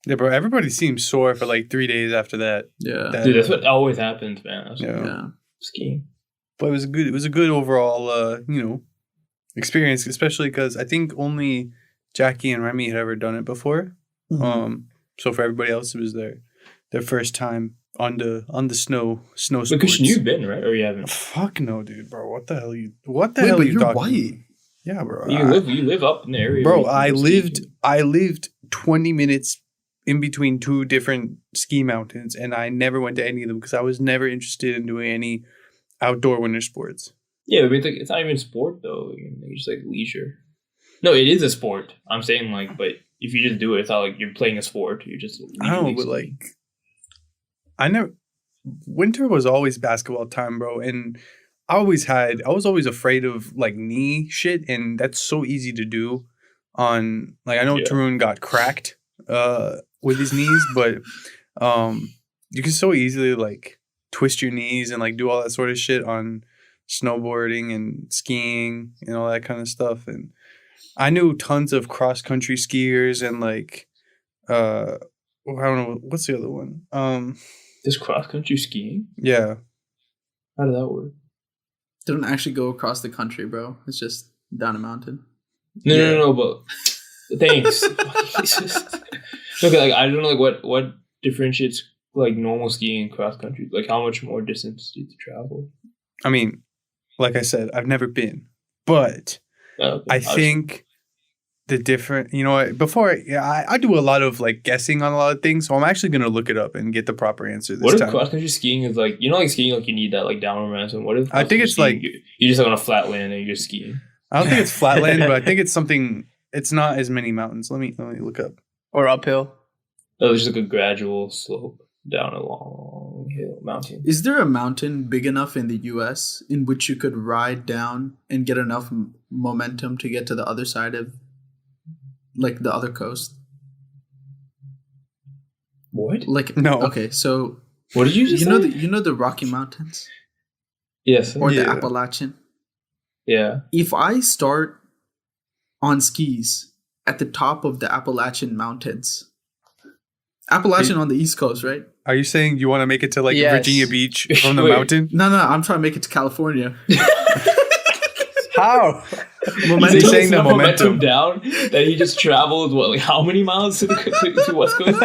Yeah, bro. Everybody seemed sore for like 3 days after that. Yeah, Dude, that's what always happens, man. That's Yeah. skiing. But it was a good overall, experience, especially because I think only Jackie and Remy had ever done it before. So for everybody else, it was their first time on the snow sports. But Christian, you've been, right? Or you haven't? Fuck no, dude, bro. What the hell are you Wait, talking you're about? white. Yeah, bro. You live up in the area. Bro, where you ski. I lived 20 minutes in between two different ski mountains, and I never went to any of them because I was never interested in doing any outdoor winter sports. Yeah, but it's not even sport though. It's just like leisure. No, it is a sport. I'm saying like, but if you just do it, it's not like you're playing a sport. You're just. I don't know, but like, winter was always basketball time, bro, and I was always afraid of like knee shit, and that's so easy to do. On like, I know Tarun got cracked with his knees, but you can so easily like twist your knees and like do all that sort of shit on snowboarding and skiing and all that kind of stuff. And I knew tons of cross country skiers and like I don't know what's the other one. This cross country skiing. Yeah. How did that work? They don't actually go across the country, bro. It's just down a mountain. No, but thanks. Okay, like I don't know, like what differentiates like normal skiing and cross country. Like how much more distance do you have to travel? I mean, like I said, I've never been, but I think the different, I do a lot of like guessing on a lot of things, so I'm actually gonna look it up and get the proper answer this time. What if cross country skiing is like, like skiing, like you need that like downward momentum? What if I think it's skiing, like you just like on a flat land and you're just skiing? I don't think it's flatland, but I think it's something. It's not as many mountains. Let me look up. Or uphill? Oh, there's like a gradual slope down a long hill mountain. Is there a mountain big enough in the U.S. in which you could ride down and get enough momentum to get to the other side of, like, the other coast? What? Like, no. Okay, so what did you just say? You know the Rocky Mountains Yes. or the Appalachian. Yeah. If I start on skis at the top of the Appalachian Mountains, Appalachian on the East Coast, right? Are you saying you want to make it to like Virginia Beach from the Wait. mountain? No, I'm trying to make it to California. How? Momentum. He's saying the momentum down that he just traveled like how many miles to the West Coast?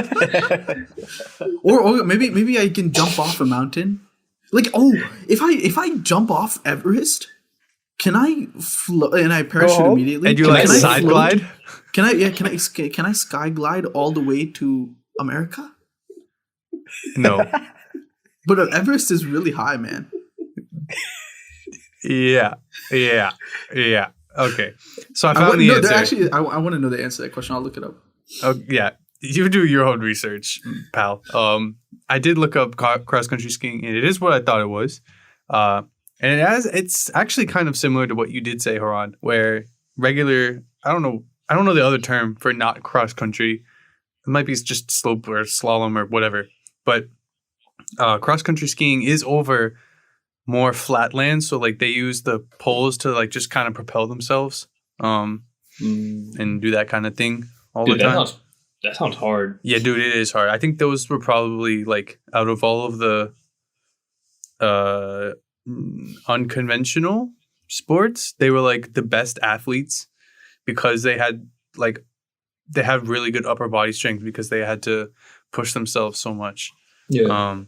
or maybe I can jump off a mountain. Like, if I jump off Everest, can I float and I parachute immediately? And you can side glide? Can I sky glide all the way to America? No. But Everest is really high, man. Yeah. Okay. So I found the answer. Actually, I want to know the answer to that question. I'll look it up. Oh, yeah. You do your own research, pal. I did look up cross country skiing, and it is what I thought it was. And it's actually kind of similar to what you did say, Haran, where regular, I don't know the other term for not cross country. It might be just slope or slalom or whatever. But cross country skiing is over more flat land, so like they use the poles to like just kind of propel themselves, and do that kind of thing all the time. That sounds hard. Yeah, dude, it is hard. I think those were probably like out of all of the unconventional sports, they were like the best athletes because they had really good upper body strength because they had to push themselves so much. Yeah.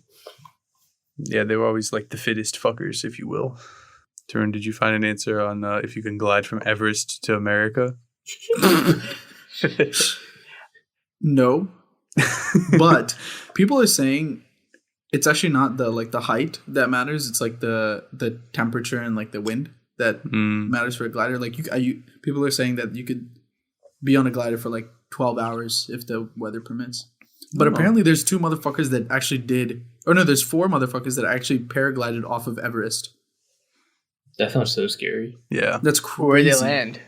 Yeah, they were always like the fittest fuckers, if you will. Tarun, did you find an answer on if you can glide from Everest to America? No. But people are saying it's actually not the height that matters. It's like the temperature and like the wind. that matters for a glider. Like people are saying that you could be on a glider for like 12 hours if the weather permits. But apparently there's 2 motherfuckers that actually did, or no, there's 4 motherfuckers that actually paraglided off of Everest. That sounds so scary. Yeah. That's crazy. Where they land?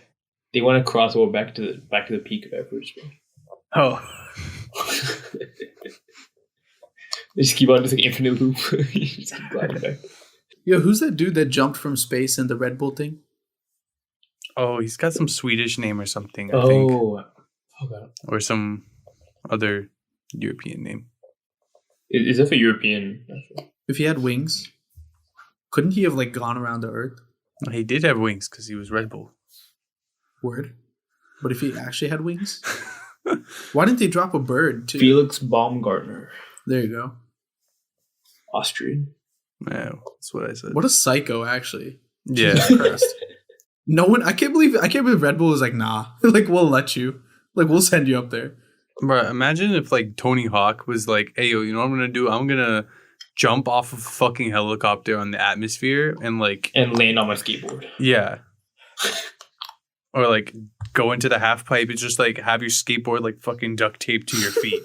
They want to cross over back to the peak of Everest. Oh. They just keep on just like infinite loop. You just keep gliding back. Yo, who's that dude that jumped from space in the Red Bull thing? Oh, he's got some Swedish name or something, I think. God. Or some other European name. Is that for European? If he had wings, couldn't he have like gone around the Earth? He did have wings because he was Red Bull. Word. But if he actually had wings, why didn't they drop a bird too? Felix Baumgartner, There you go. Austrian. Yeah, that's what I said. What a psycho, actually. Yeah. Jesus Christ. No one. I can't believe Red Bull is like, nah. Like, we'll let you. Like, we'll send you up there. Bro, imagine if like Tony Hawk was like, hey, yo, you know what I'm going to do? I'm going to jump off of a fucking helicopter on the atmosphere and land on my skateboard. Yeah. Or like go into the half pipe and just like have your skateboard like fucking duct taped to your feet.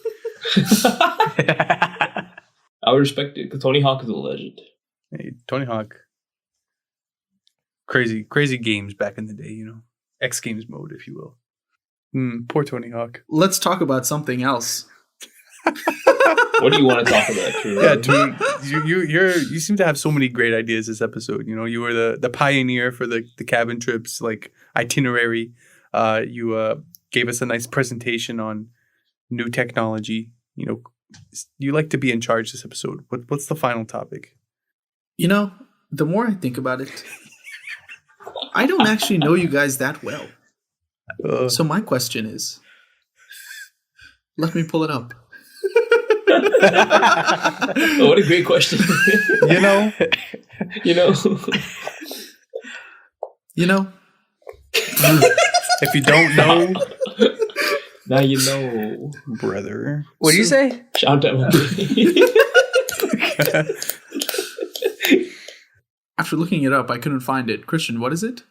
I would respect it because Tony Hawk is a legend. Hey, Tony Hawk. Crazy games back in the day, you know. X Games mode, if you will. Poor Tony Hawk. Let's talk about something else. What do you want to talk about, Drew? Yeah, dude, you seem to have so many great ideas this episode. You know, you were the pioneer for the cabin trips, like itinerary. You gave us a nice presentation on new technology. You know, you like to be in charge this episode. What's the final topic? You know, the more I think about it, I don't actually know you guys that well. So my question is, let me pull it up. Oh, what a great question. You know. If you don't know, now you know, brother. What do you say? Shout out. After looking it up, I couldn't find it. Christian, what is it?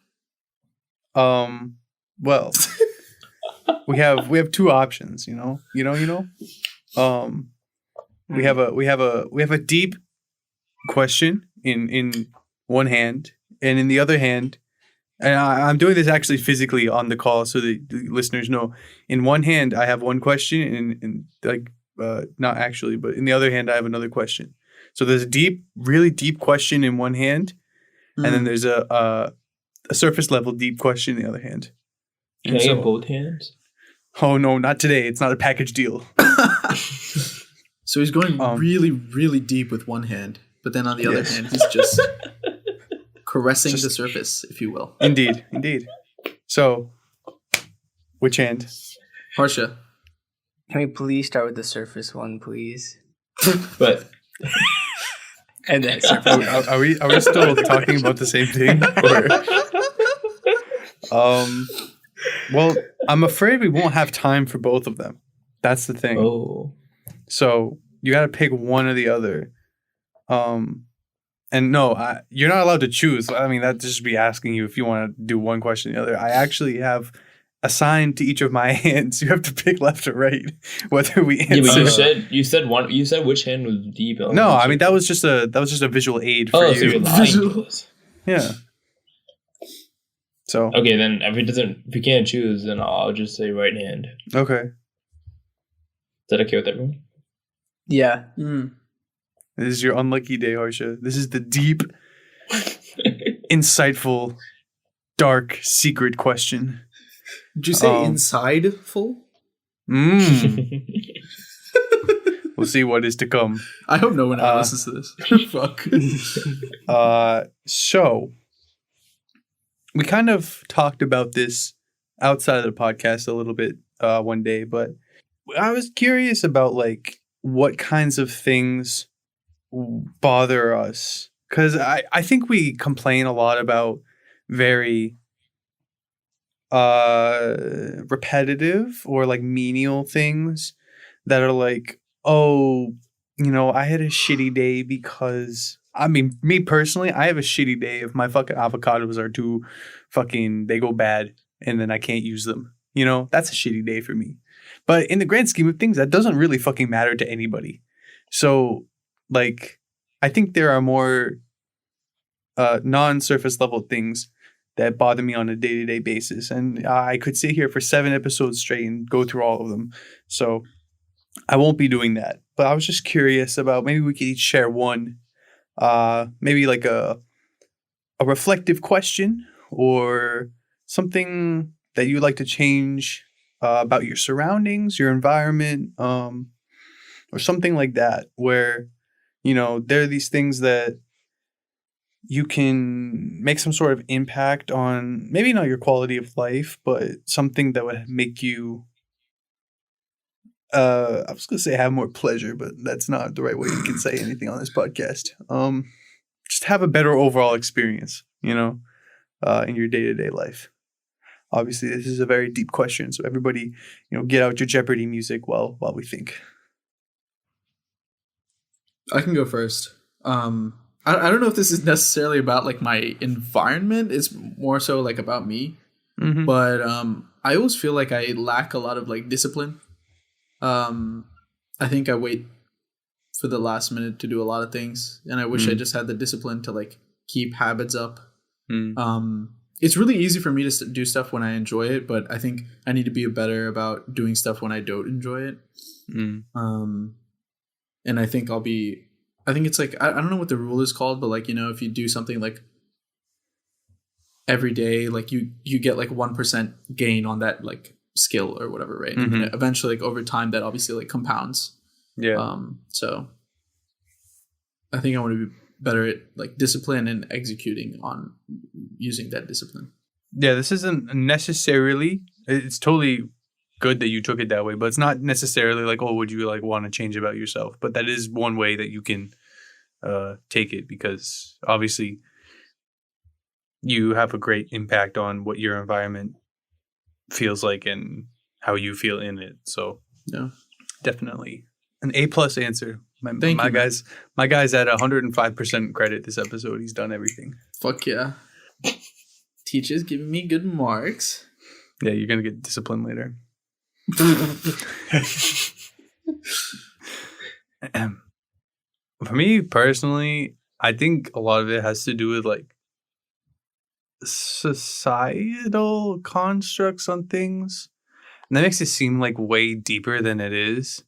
Well, we have 2 options. We have a deep question in one hand, and in the other hand, and I'm doing this actually physically on the call so that the listeners know. In one hand, I have one question, and not actually, but in the other hand, I have another question. So there's a really deep question in one hand, and then there's a surface level deep question in the other hand. Can I get both hands? Oh no, not today. It's not a package deal. So he's going really, really deep with one hand, but then on the other hand, he's just caressing the surface, if you will. Indeed. So, which hand? Harsha. Can we please start with the surface one, please? But And then surface. Are we still talking about the same thing? Well, I'm afraid we won't have time for both of them. That's the thing. Oh. So you got to pick one or the other. And no, you're not allowed to choose. I mean, that'd just be asking you if you want to do one question or the other. I actually have assigned to each of my hands. You have to pick left or right, whether we answer. Yeah, but you said one. You said which hand was deep. No, I mean that was just a visual aid for you. So you're lying to us. Yeah. So okay, then if you can't choose, then I'll just say right hand. Okay. Is that okay with everyone? Yeah. This is your unlucky day, Harsha. This is the deep, insightful, dark, secret question. Did you say insideful? We'll see what is to come. I hope no one listens to this. Fuck. So we kind of talked about this outside of the podcast a little bit one day, but I was curious about like what kinds of things bother us, because I think we complain a lot about very repetitive or like menial things that are like, oh, you know, I had a shitty day because I mean, me personally, I have a shitty day if my fucking avocados are too they go bad and then I can't use them. You know, that's a shitty day for me. But in the grand scheme of things, that doesn't really fucking matter to anybody. So, like, I think there are more non-surface level things that bother me on a day-to-day basis. And I could sit here for 7 episodes straight and go through all of them. So I won't be doing that. But I was just curious about maybe we could each share one, maybe like a reflective question or something that you'd like to change about your surroundings, your environment, or something like that, where, you know, there are these things that you can make some sort of impact on, maybe not your quality of life, but something that would make you, I was going to say have more pleasure, but that's not the right way you can say anything on this podcast. Just have a better overall experience, you know, in your day-to-day life. Obviously, this is a very deep question, so everybody, you know, get out your Jeopardy music while we think. I can go first. I don't know if this is necessarily about like my environment. It's more so like about me. Mm-hmm. But I always feel like I lack a lot of like discipline. I think I wait for the last minute to do a lot of things, and I wish I just had the discipline to like keep habits up. It's really easy for me to do stuff when I enjoy it, but I think I need to be better about doing stuff when I don't enjoy it. And I think it's like, I don't know what the rule is called, but like, you know, if you do something like every day, like you get like 1% gain on that like skill or whatever, right? And eventually, like over time, that obviously like compounds. Yeah. So I think I want to be better at like discipline and executing on using that discipline. Yeah, this isn't necessarily, it's totally good that you took it that way, but it's not necessarily like, oh, would you like want to change about yourself? But that is one way that you can take it, because obviously you have a great impact on what your environment feels like and how you feel in it. So yeah, definitely an A+ answer. Thank you, my guy's at 105% credit this episode. He's done everything. Fuck yeah. Teacher's giving me good marks. Yeah, you're gonna get disciplined later. For me personally, I think a lot of it has to do with like societal constructs on things, and that makes it seem like way deeper than it is.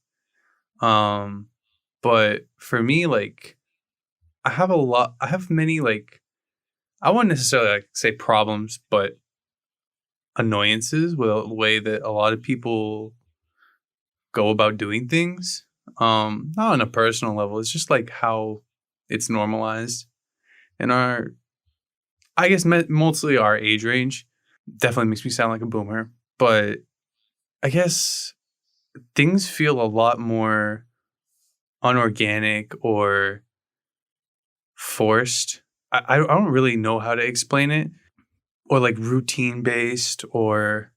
But for me, like, I have many, like, I wouldn't necessarily like say problems, but annoyances with the way that a lot of people go about doing things. Not on a personal level. It's just like how it's normalized in our, I guess, mostly our age range. Definitely makes me sound like a boomer, but I guess things feel a lot more unorganic or forced. I don't really know how to explain it, or like routine based or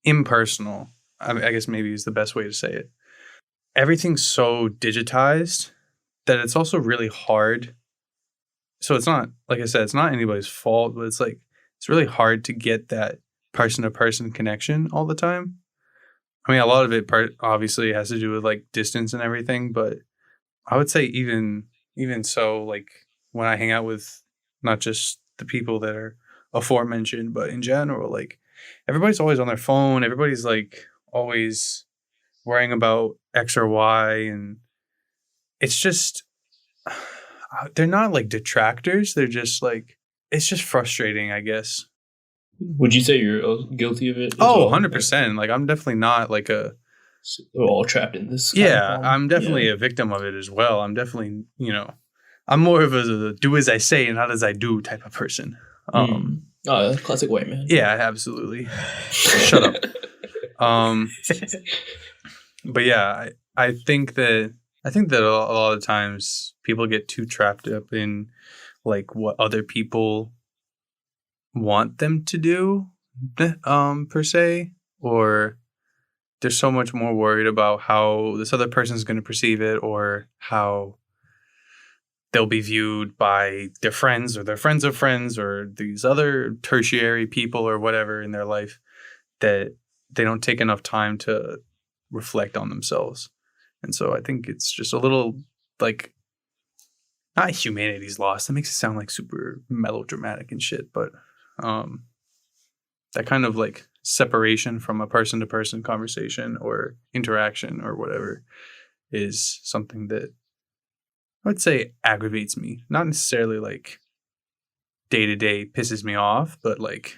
impersonal. I guess maybe is the best way to say it. Everything's so digitized that it's also really hard. So it's not, like I said, it's not anybody's fault, but it's like, it's really hard to get that person to person connection all the time. I mean, a lot of it obviously has to do with like distance and everything, but I would say even so, like when I hang out with not just the people that are aforementioned, but in general, like everybody's always on their phone. Everybody's like always worrying about X or Y, and it's just, they're not like detractors. They're just like, it's just frustrating, I guess. Would you say you're guilty of it? Oh, 100%. Like, I'm definitely not like we're all trapped in this. Yeah, I'm definitely a victim of it as well. I'm definitely, you know, I'm more of a do as I say and not as I do type of person. That's classic white man. Yeah, absolutely. Shut up. But yeah, I think that a lot of times people get too trapped up in like what other people want them to do, per se, or they're so much more worried about how this other person's going to perceive it, or how they'll be viewed by their friends or their friends of friends or these other tertiary people or whatever in their life, that they don't take enough time to reflect on themselves. And so I think it's just a little like, not humanity's lost. That makes it sound like super melodramatic and shit, but that kind of like separation from a person to person conversation or interaction or whatever is something that I would say aggravates me. Not necessarily like day to day pisses me off, but like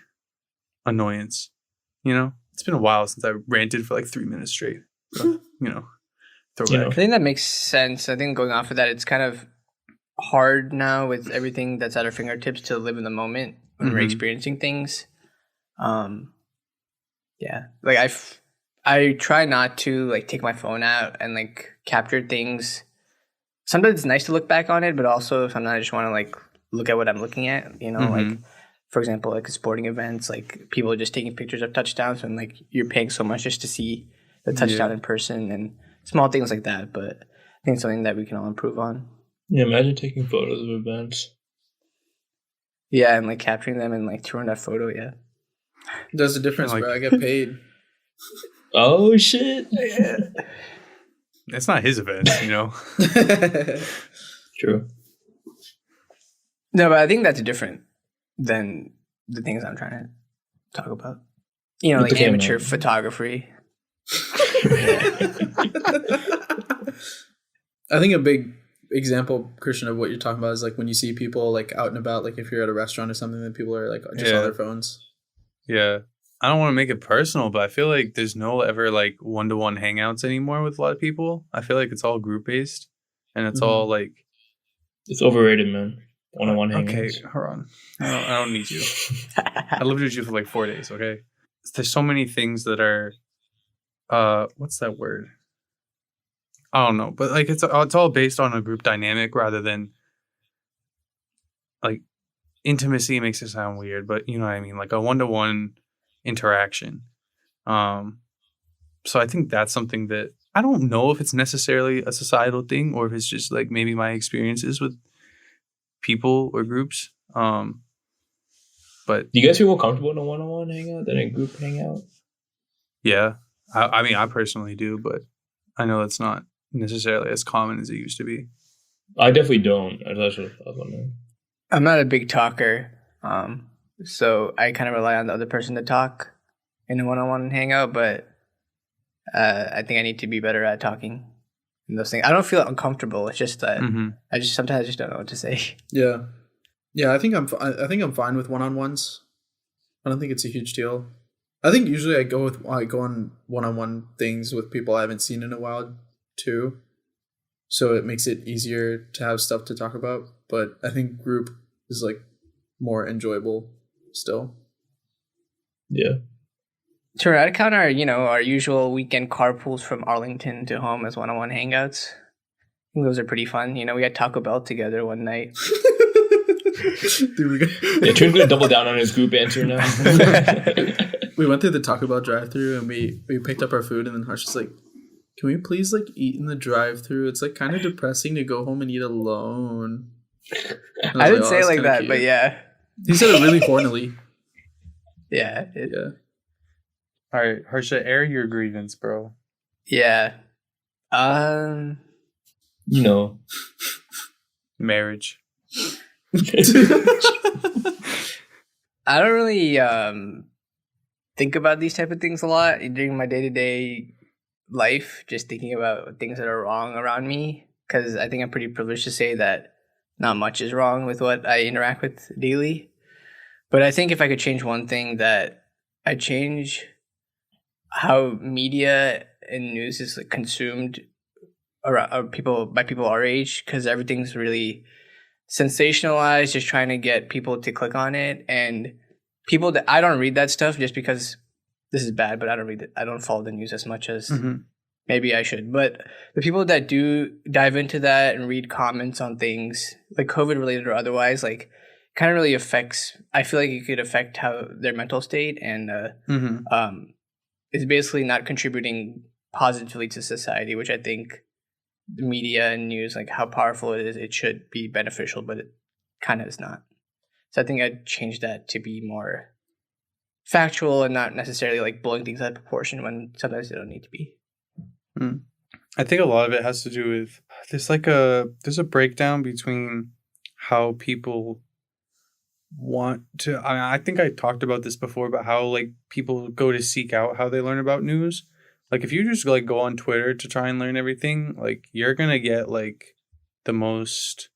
annoyance. You know, it's been a while since I ranted for like 3 minutes straight. So, throwback. I think that makes sense. I think going off of that, it's kind of hard now with everything that's at our fingertips to live in the moment when we're experiencing things. Yeah, like I try not to like take my phone out and like capture things. Sometimes it's nice to look back on it, but also sometimes I just want to like look at what I'm looking at, like for example, like sporting events, like people are just taking pictures of touchdowns and like you're paying so much just to see the touchdown in person and small things like that. But I think it's something that we can all improve on. Yeah, imagine taking photos of events. Yeah, and like capturing them and like throwing that photo, yeah. There's a difference, bro. I get paid. Oh, shit. It's not his event, True. No, but I think that's different than the things I'm trying to talk about. Like amateur photography. I think a big example, Christian, of what you're talking about is like when you see people like out and about, like if you're at a restaurant or something, then people are like just on their phones. Yeah. I don't want to make it personal, but I feel like there's no ever like one-to-one hangouts anymore with a lot of people. I feel like it's all group-based and it's all like... It's overrated, man. One-on-one hangouts. Okay, hold on. I don't need you. I lived with you for like 4 days, okay? There's so many things that are... what's that word? I don't know. But like it's all based on a group dynamic rather than... Like, intimacy makes it sound weird, but you know what I mean? Like a one-to-one interaction. So I think that's something that I don't know if it's necessarily a societal thing or if it's just like maybe my experiences with people or groups. But do you guys feel more comfortable in a one-on-one hangout than a group hangout? Yeah, I mean, I personally do, but I know it's not necessarily as common as it used to be. I definitely don't. That's what I was wondering. I'm not a big talker, so I kind of rely on the other person to talk in a one-on-one hangout, but I think I need to be better at talking and those things. I don't feel uncomfortable. It's just that I sometimes don't know what to say. Yeah. I think I'm fine with one-on-ones. I don't think it's a huge deal. I think usually I go on one-on-one things with people I haven't seen in a while too, so it makes it easier to have stuff to talk about. But I think group is like more enjoyable still. Yeah. To I'd count our usual weekend carpools from Arlington to home as one-on-one hangouts. I think those are pretty fun. We had Taco Bell together one night. Trin's gonna double down on his group answer now. We went through the Taco Bell drive-thru and we picked up our food, and then Harsh was like, "Can we please like eat in the drive-thru? It's like kind of depressing to go home and eat alone." I didn't say it like that, but yeah. He said it really hornily. Yeah. Yeah. All right, Harsha, air your grievance, bro. Yeah. Marriage. I don't really think about these type of things a lot during my day-to-day life, just thinking about things that are wrong around me, because I think I'm pretty privileged to say that not much is wrong with what I interact with daily. But I think if I could change one thing, that I'd change how media and news is like consumed around by people our age, because everything's really sensationalized, just trying to get people to click on it. And people that I don't read that stuff just because this is bad, but I don't read it. I don't follow the news as much as maybe I should. But the people that do dive into that and read comments on things like COVID related or otherwise, like kind of really affects, I feel like it could affect how their mental state, and it's basically not contributing positively to society, which I think the media and news, like how powerful it is, it should be beneficial, but it kind of is not. So I think I'd change that to be more factual and not necessarily like blowing things out of proportion when sometimes they don't need to be. I think a lot of it has to do with there's a breakdown between how people want to. I think I talked about this before about how like people go to seek out how they learn about news. Like if you just like go on Twitter to try and learn everything, like you're gonna get like the most,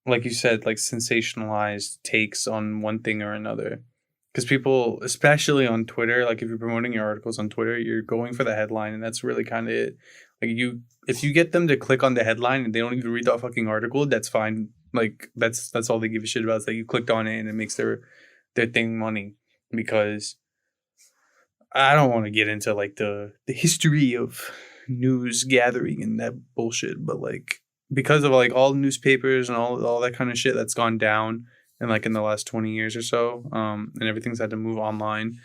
like you said, like sensationalized takes on one thing or another. Because people, especially on Twitter, like if you're promoting your articles on Twitter, you're going for the headline, and that's really kind of it. Like if you get them to click on the headline and they don't even read the fucking article, that's fine. Like that's all they give a shit about. Is that you clicked on it and it makes their thing money. Because I don't want to get into like the history of news gathering and that bullshit, but like because of like all newspapers and all that kind of shit that's gone down. And like in the last 20 years or so, and everything's had to move online.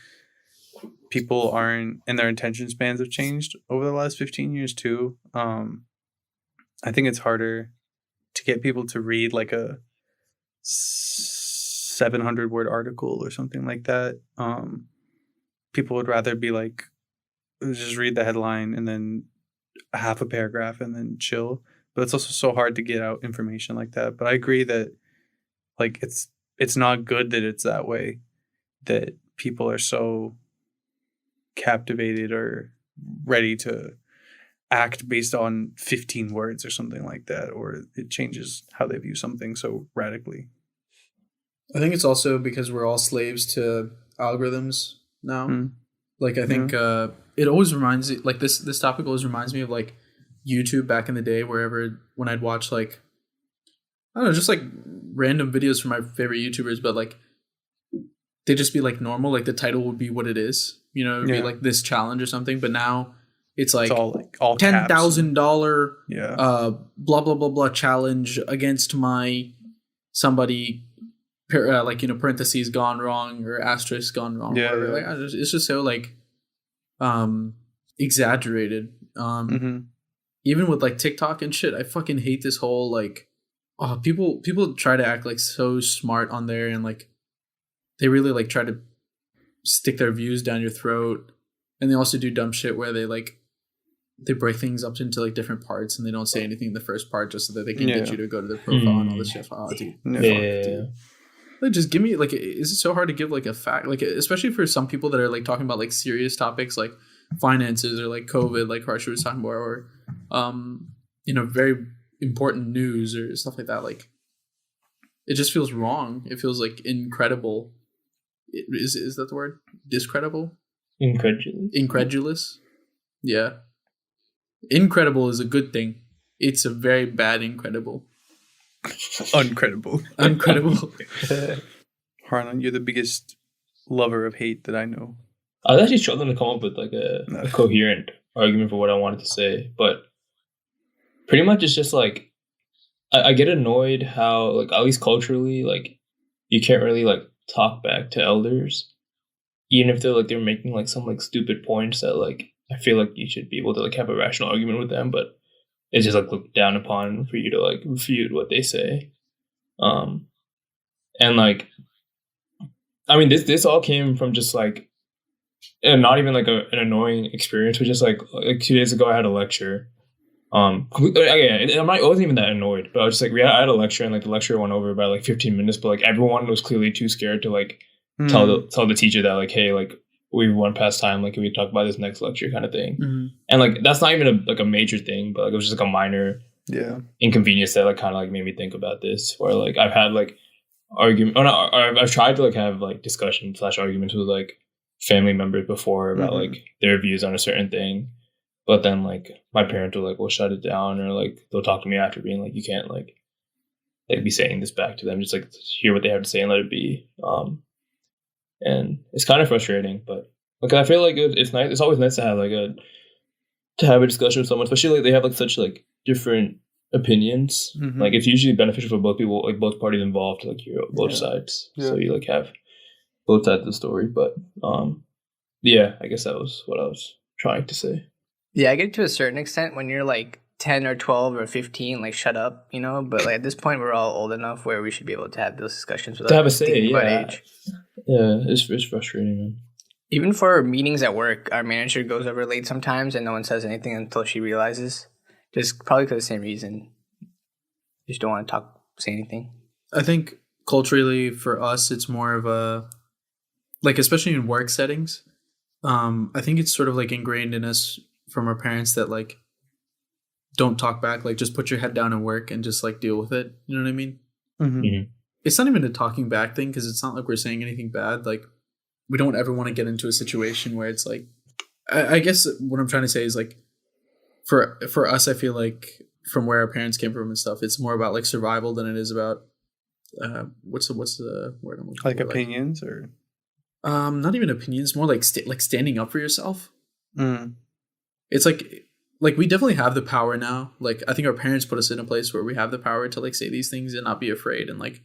People aren't, and their attention spans have changed over the last 15 years too. I think it's harder to get people to read like a 700 word article or something like that. People would rather be like, just read the headline and then a half a paragraph and then chill. But it's also so hard to get out information like that. But I agree that like it's not good that it's that way, that people are so captivated or ready to act based on 15 words or something like that, or it changes how they view something so radically. I think it's also because we're all slaves to algorithms now. Like I think it always reminds me, like this topic always reminds me of like YouTube back in the day, when I'd watch like, I don't know, just like random videos from my favorite YouTubers, but like they'd just be like normal, like the title would be what it is, you know, it'd be like this challenge or something. But now it's like all $10,000 blah blah blah blah challenge against my somebody like, you know, parentheses gone wrong or asterisk gone wrong. Like it's just so like exaggerated. Even with like TikTok and shit, I fucking hate this whole like, people try to act like so smart on there, and like they really like try to stick their views down your throat. And they also do dumb shit where they break things up into like different parts, and they don't say anything in the first part just so that they can get you to go to their profile and all this shit. Dude. Like, just give me like, is it so hard to give like a fact, like especially for some people that are like talking about like serious topics like finances or like COVID, like Harsha was talking about, or you know, very important news or stuff like that. Like it just feels wrong. It feels like incredible. Is that the word? Discredible? Incredulous. Yeah. Incredible is a good thing. It's a very bad incredible. Uncredible. Harlan, you're the biggest lover of hate that I know. I was actually struggling to come up with like a coherent argument for what I wanted to say, but pretty much it's just like I get annoyed how like at least culturally like you can't really like talk back to elders, even if they're making like some like stupid points that like I feel like you should be able to like have a rational argument with them, but it's just like looked down upon for you to like refute what they say. And like I mean this all came from just like, and not even like an annoying experience, but just like 2 days ago I had a lecture. I wasn't even that annoyed, but I was just like, I had a lecture, and like the lecture went over by like 15 minutes, but like everyone was clearly too scared to like tell the teacher that like, hey, like we've went past time, like can we talk about this next lecture kind of thing. And like that's not even a major thing, but like it was just like a minor inconvenience that like kind of like made me think about this, where like I've had like I've tried to like have like discussion / arguments with like family members before about like their views on a certain thing. But then, like, my parents will shut it down, or, like, they'll talk to me after being like, you can't, like be saying this back to them. Just, like, hear what they have to say and let it be. And it's kind of frustrating, but, like, I feel like it's nice. It's always nice to have, like, to have a discussion with someone, especially, like, they have, like, such, like, different opinions. Like, it's usually beneficial for both people, like, both parties involved to, like, hear both sides. So you, like, have both sides of the story. But, yeah, I guess that was what I was trying to say. Yeah, I get to a certain extent when you're like 10 or 12 or 15, like, shut up, you know? But, like, at this point, we're all old enough where we should be able to have those discussions without To have a say, thinking about yeah. age. Yeah, it's frustrating, man. Even for meetings at work, our manager goes over late sometimes and no one says anything until she realizes. Just probably for the same reason. Just don't want to say anything. I think culturally for us, it's more of a, like, especially in work settings, I think it's sort of like ingrained in us from our parents that, like, don't talk back, like, just put your head down and work and just, like, deal with it. You know what I mean? Mm-hmm. Mm-hmm. It's not even a talking back thing because it's not like we're saying anything bad. Like, we don't ever want to get into a situation where it's like, I guess what I'm trying to say is, like, for us, I feel like from where our parents came from and stuff, it's more about, like, survival than it is about what's the word I'm looking Like for? opinions or not even opinions, more like standing up for yourself. Mm. It's like we definitely have the power now. Like, I think our parents put us in a place where we have the power to, like, say these things and not be afraid. And, like,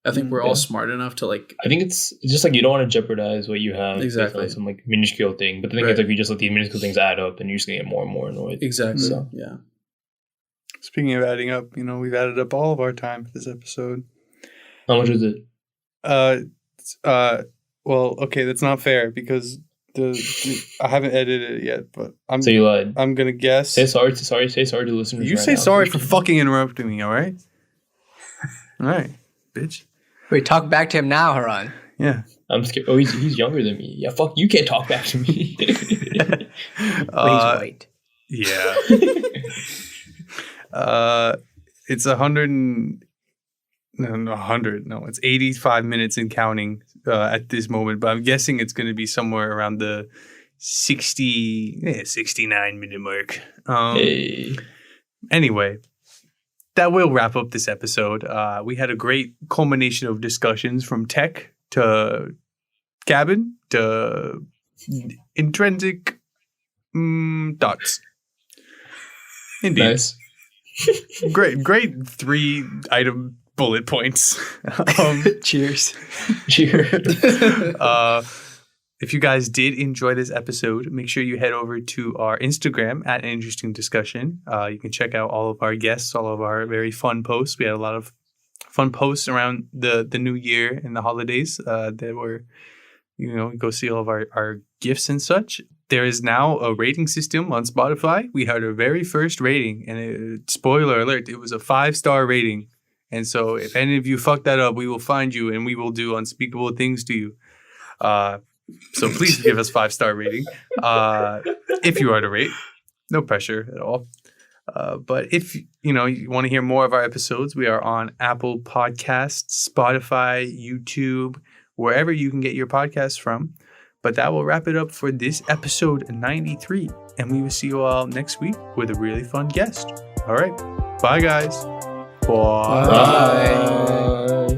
I think we're all smart enough to, like, I think it's just like you don't want to jeopardize what you have Exactly. based on some like minuscule thing. But the thing is, if you just let these minuscule things add up, then you're just gonna get more and more annoyed. exactly. So. Yeah. Speaking of adding up, we've added up all of our time for this episode. How much was it? Well, okay, that's not fair because I haven't edited it yet, but So you lied. I'm gonna guess. Say sorry to listeners. You right say now. sorry for fucking interrupting me, all right? All right, bitch. Wait, talk back to him now, Haran. Yeah. I'm scared. Oh, he's younger than me. Yeah, fuck. You can't talk back to me. But he's white. Yeah. It's 100. No, it's 85 minutes and counting at this moment. But I'm guessing it's going to be somewhere around the 69 minute mark. Hey. Anyway, that will wrap up this episode. We had a great culmination of discussions from tech to cabin to intrinsic dots. Indeed. Nice. Great 3-item bullet points. Cheers. Cheers. If you guys did enjoy this episode, make sure you head over to our Instagram at Interesting Discussion. You can check out all of our guests, all of our very fun posts. We had a lot of fun posts around the new year and the holidays that were, go see all of our gifts and such. There is now a rating system on Spotify. We had our very first rating, and spoiler alert, it was a 5-star rating. And so if any of you fuck that up, we will find you and we will do unspeakable things to you. So please give us 5-star rating if you are to rate. No pressure at all. But if you want to hear more of our episodes, we are on Apple Podcasts, Spotify, YouTube, wherever you can get your podcasts from. But that will wrap it up for this episode 93. And we will see you all next week with a really fun guest. All right. Bye, guys. Bye. Bye.